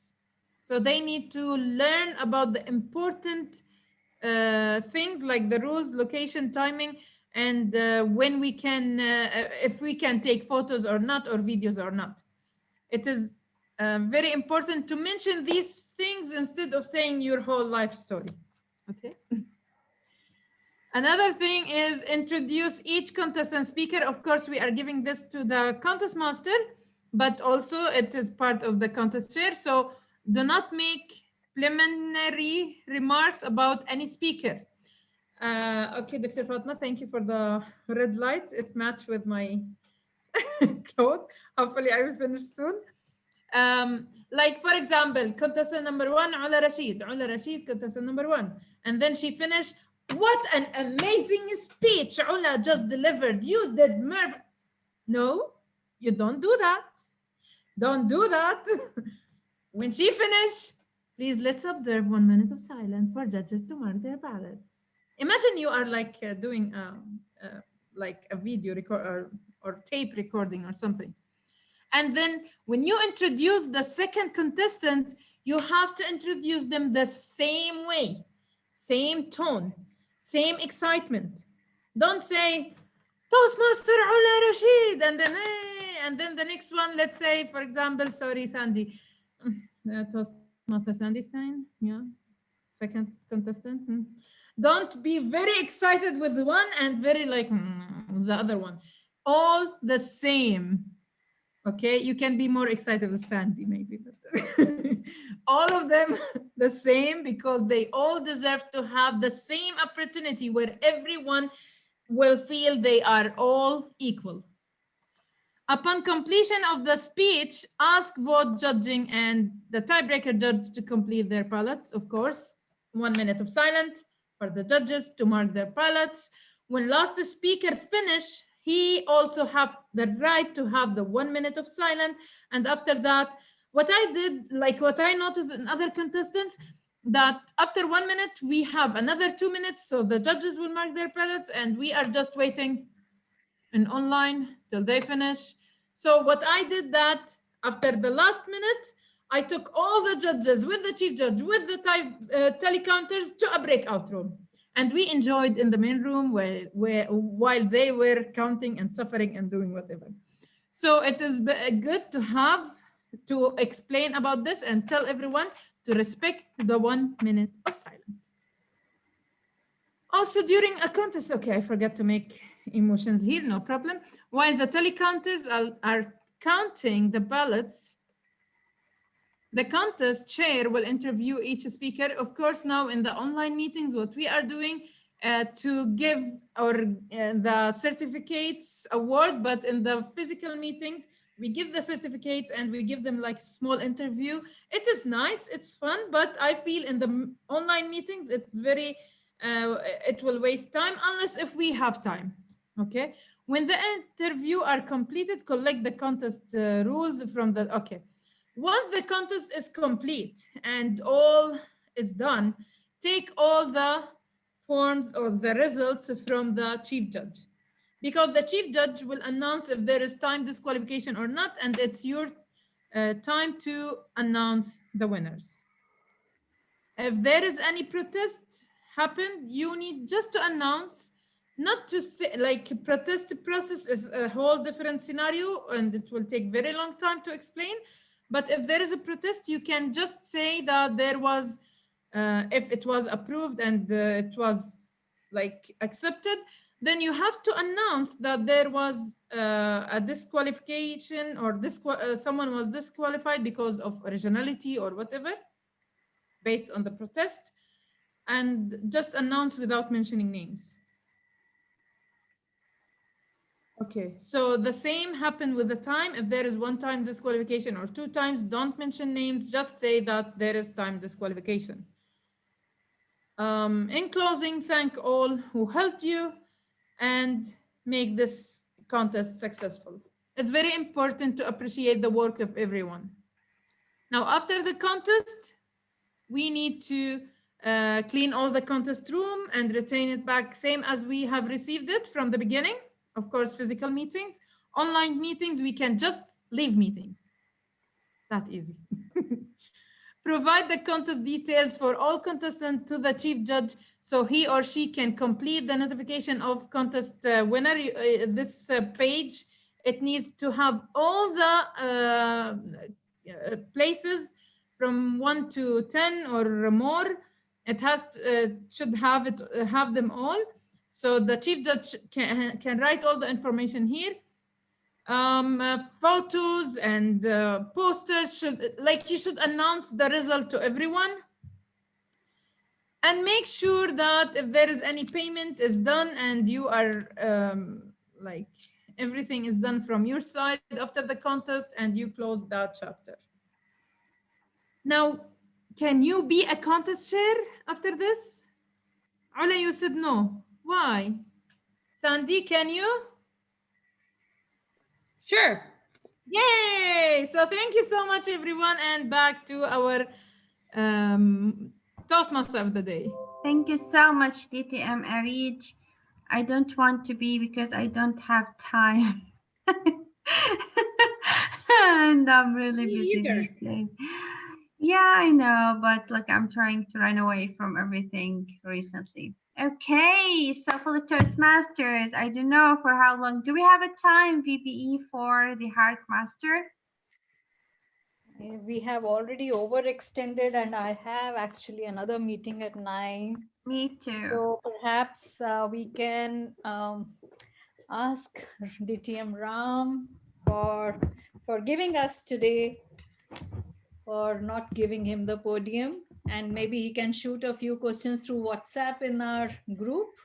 So they need to learn about the important things like the rules, location, timing, and when we can, if we can take photos or not, or videos or not. It is very important to mention these things instead of saying your whole life story, okay? Another thing is introduce each contestant speaker. Of course, we are giving this to the contest master. but also it is part of the contest share. So do not make preliminary remarks about any speaker. Okay, Dr. Fatma, thank you for the red light. It matched with my clothes. Hopefully I will finish soon. Like for example, contestant number 1, Ula Rashid, contestant number 1. And then she finished, what an amazing speech Ula just delivered. You did No, you don't do that. Don't do that. When she finished, please let's observe 1 minute of silence for judges to mark their ballots. Imagine you are like doing like a video record or tape recording or something. And then when you introduce the second contestant, you have to introduce them the same way, same tone, same excitement. Don't say, Toastmaster Ula Rashid, and then the next one, let's say, for example, sorry, Sandy. Toastmaster Sandy Stein, yeah, second contestant. Don't be very excited with one and very like the other one. All the same. Okay, you can be more excited with Sandy maybe, but all of them the same, because they all deserve to have the same opportunity where everyone will feel they are all equal. Upon completion of the speech, ask vote judging and the tiebreaker judge to complete their ballots, of course. 1 minute of silence for the judges to mark their ballots. When last speaker finish, he also have the right to have the 1 minute of silence. And after that, what I did, like what I noticed in other contestants, that after 1 minute, we have another 2 minutes. So the judges will mark their ballots and we are just waiting in online till they finish. So what I did that after the last minute, I took all the judges with the chief judge, with the telecounters to a breakout room. And we enjoyed in the main room while they were counting and suffering and doing whatever. So it is good to have to explain about this and tell everyone to respect the 1 minute of silence. Also during a contest, okay, I forgot to make emotions here, no problem. While the telecounters are counting the ballots, the contest chair will interview each speaker. Of course, now in the online meetings, what we are doing to give the certificates award, but in the physical meetings, we give the certificates and we give them like small interview. It is nice, it's fun, but I feel in the online meetings, it's very, it will waste time unless if we have time, okay? When the interview are completed, collect the contest rules from the, okay. Once the contest is complete and all is done, take all the forms or the results from the chief judge, because the chief judge will announce if there is time disqualification or not, and it's your time to announce the winners. If there is any protest happened, you need just to announce, not to say, like protest process is a whole different scenario and it will take very long time to explain. But if there is a protest, you can just say that there was, if it was approved and it was like accepted, then you have to announce that there was a disqualification or someone was disqualified because of originality or whatever, based on the protest, and just announce without mentioning names. Okay, so the same happened with the time. If there is 1 time disqualification or 2 times, don't mention names, just say that there is time disqualification. In closing, thank all who helped you and make this contest successful. It's very important to appreciate the work of everyone. Now, after the contest, we need to clean all the contest room and retain it back same as we have received it from the beginning. Of course, physical meetings, online meetings, we can just leave meeting. That easy. Provide the contest details for all contestants to the chief judge so he or she can complete the notification of contest winner. This page, it needs to have all the places from 1 to 10 or more. It has to, should have them all. So the chief judge can write all the information here. photos and posters should, like, you should announce the result to everyone. And make sure that if there is any payment is done and you are like everything is done from your side after the contest and you close that chapter. Now, can you be a contest chair after this? Ola, you said no. Why? Sandy, can you? Sure. Yay! So thank you so much, everyone, and back to our Toastmaster of the day. Thank you so much, DTM Arij. I don't want to be because I don't have time. And I'm really busy these days. Yeah, I know, but like I'm trying to run away from everything recently. Okay, so for the Toastmasters, I don't know for how long. Do we have a time, VPE, for the Heart Master? We have already overextended, and I have actually another meeting at 9. Me too. So perhaps we can ask DTM Ram for giving us today, for not giving him the podium, and maybe he can shoot a few questions through WhatsApp in our group.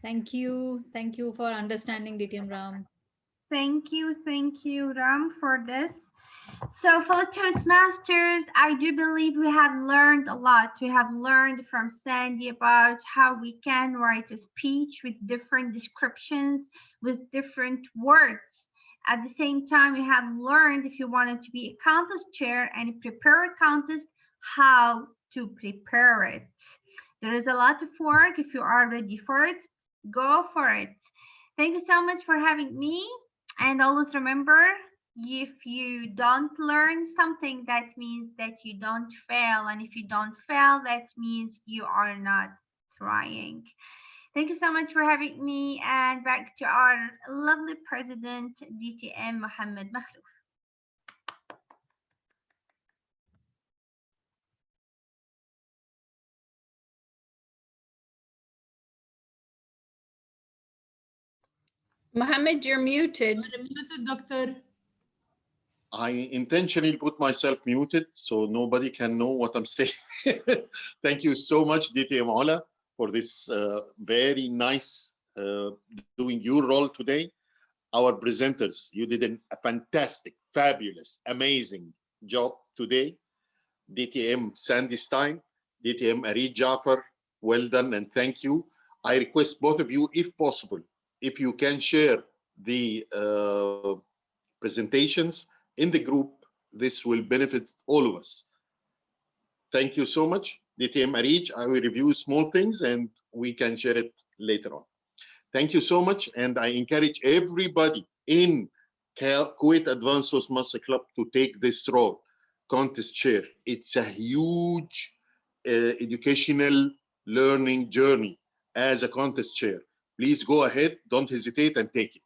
Thank you for understanding, DTM Ram. Thank you, Ram, for this. So for the Toastmasters, I do believe we have learned a lot. We have learned from Sandy about how we can write a speech with different descriptions, with different words. At the same time, we have learned if you wanted to be a contest chair and prepare a contest, how to prepare it. There is a lot of work. If you are ready for it, go for it. Thank you so much for having me. And always remember, if you don't learn something, that means that you don't fail. And if you don't fail, that means you are not trying. Thank you so much for having me. And back to our lovely president, DTM Mohammed Makhlouf. Mohammed, you're muted. You're muted, doctor. I intentionally put myself muted so nobody can know what I'm saying. Thank you so much, DTM Ola, for this very nice doing your role today. Our presenters, you did a fantastic, fabulous, amazing job today. DTM Sandy Stein, DTM Arij Jafar, well done and thank you. I request both of you, if possible, if you can share the presentations in the group, this will benefit all of us. Thank you so much. DTM Arij, I will review small things and we can share it later on. Thank you so much. And I encourage everybody in Kuwait Advanced Toastmaster Club to take this role, contest chair. It's a huge educational learning journey as a contest chair. Please go ahead, don't hesitate and take it.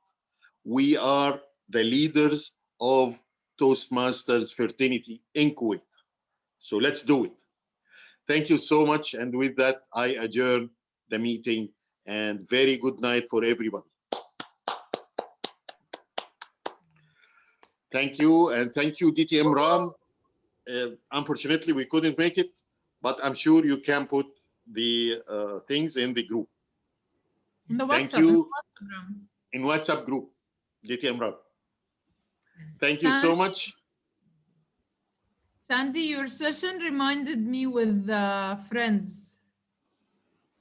We are the leaders of Toastmasters fraternity in Kuwait. So let's do it. Thank you so much. And with that, I adjourn the meeting and very good night for everybody. Thank you. And thank you, DTM Ram. Unfortunately, we couldn't make it, but I'm sure you can put the things in the group. In the Thank WhatsApp, you. in In WhatsApp group, DTM Ram. Thank you so much. Sandy, your session reminded me with friends.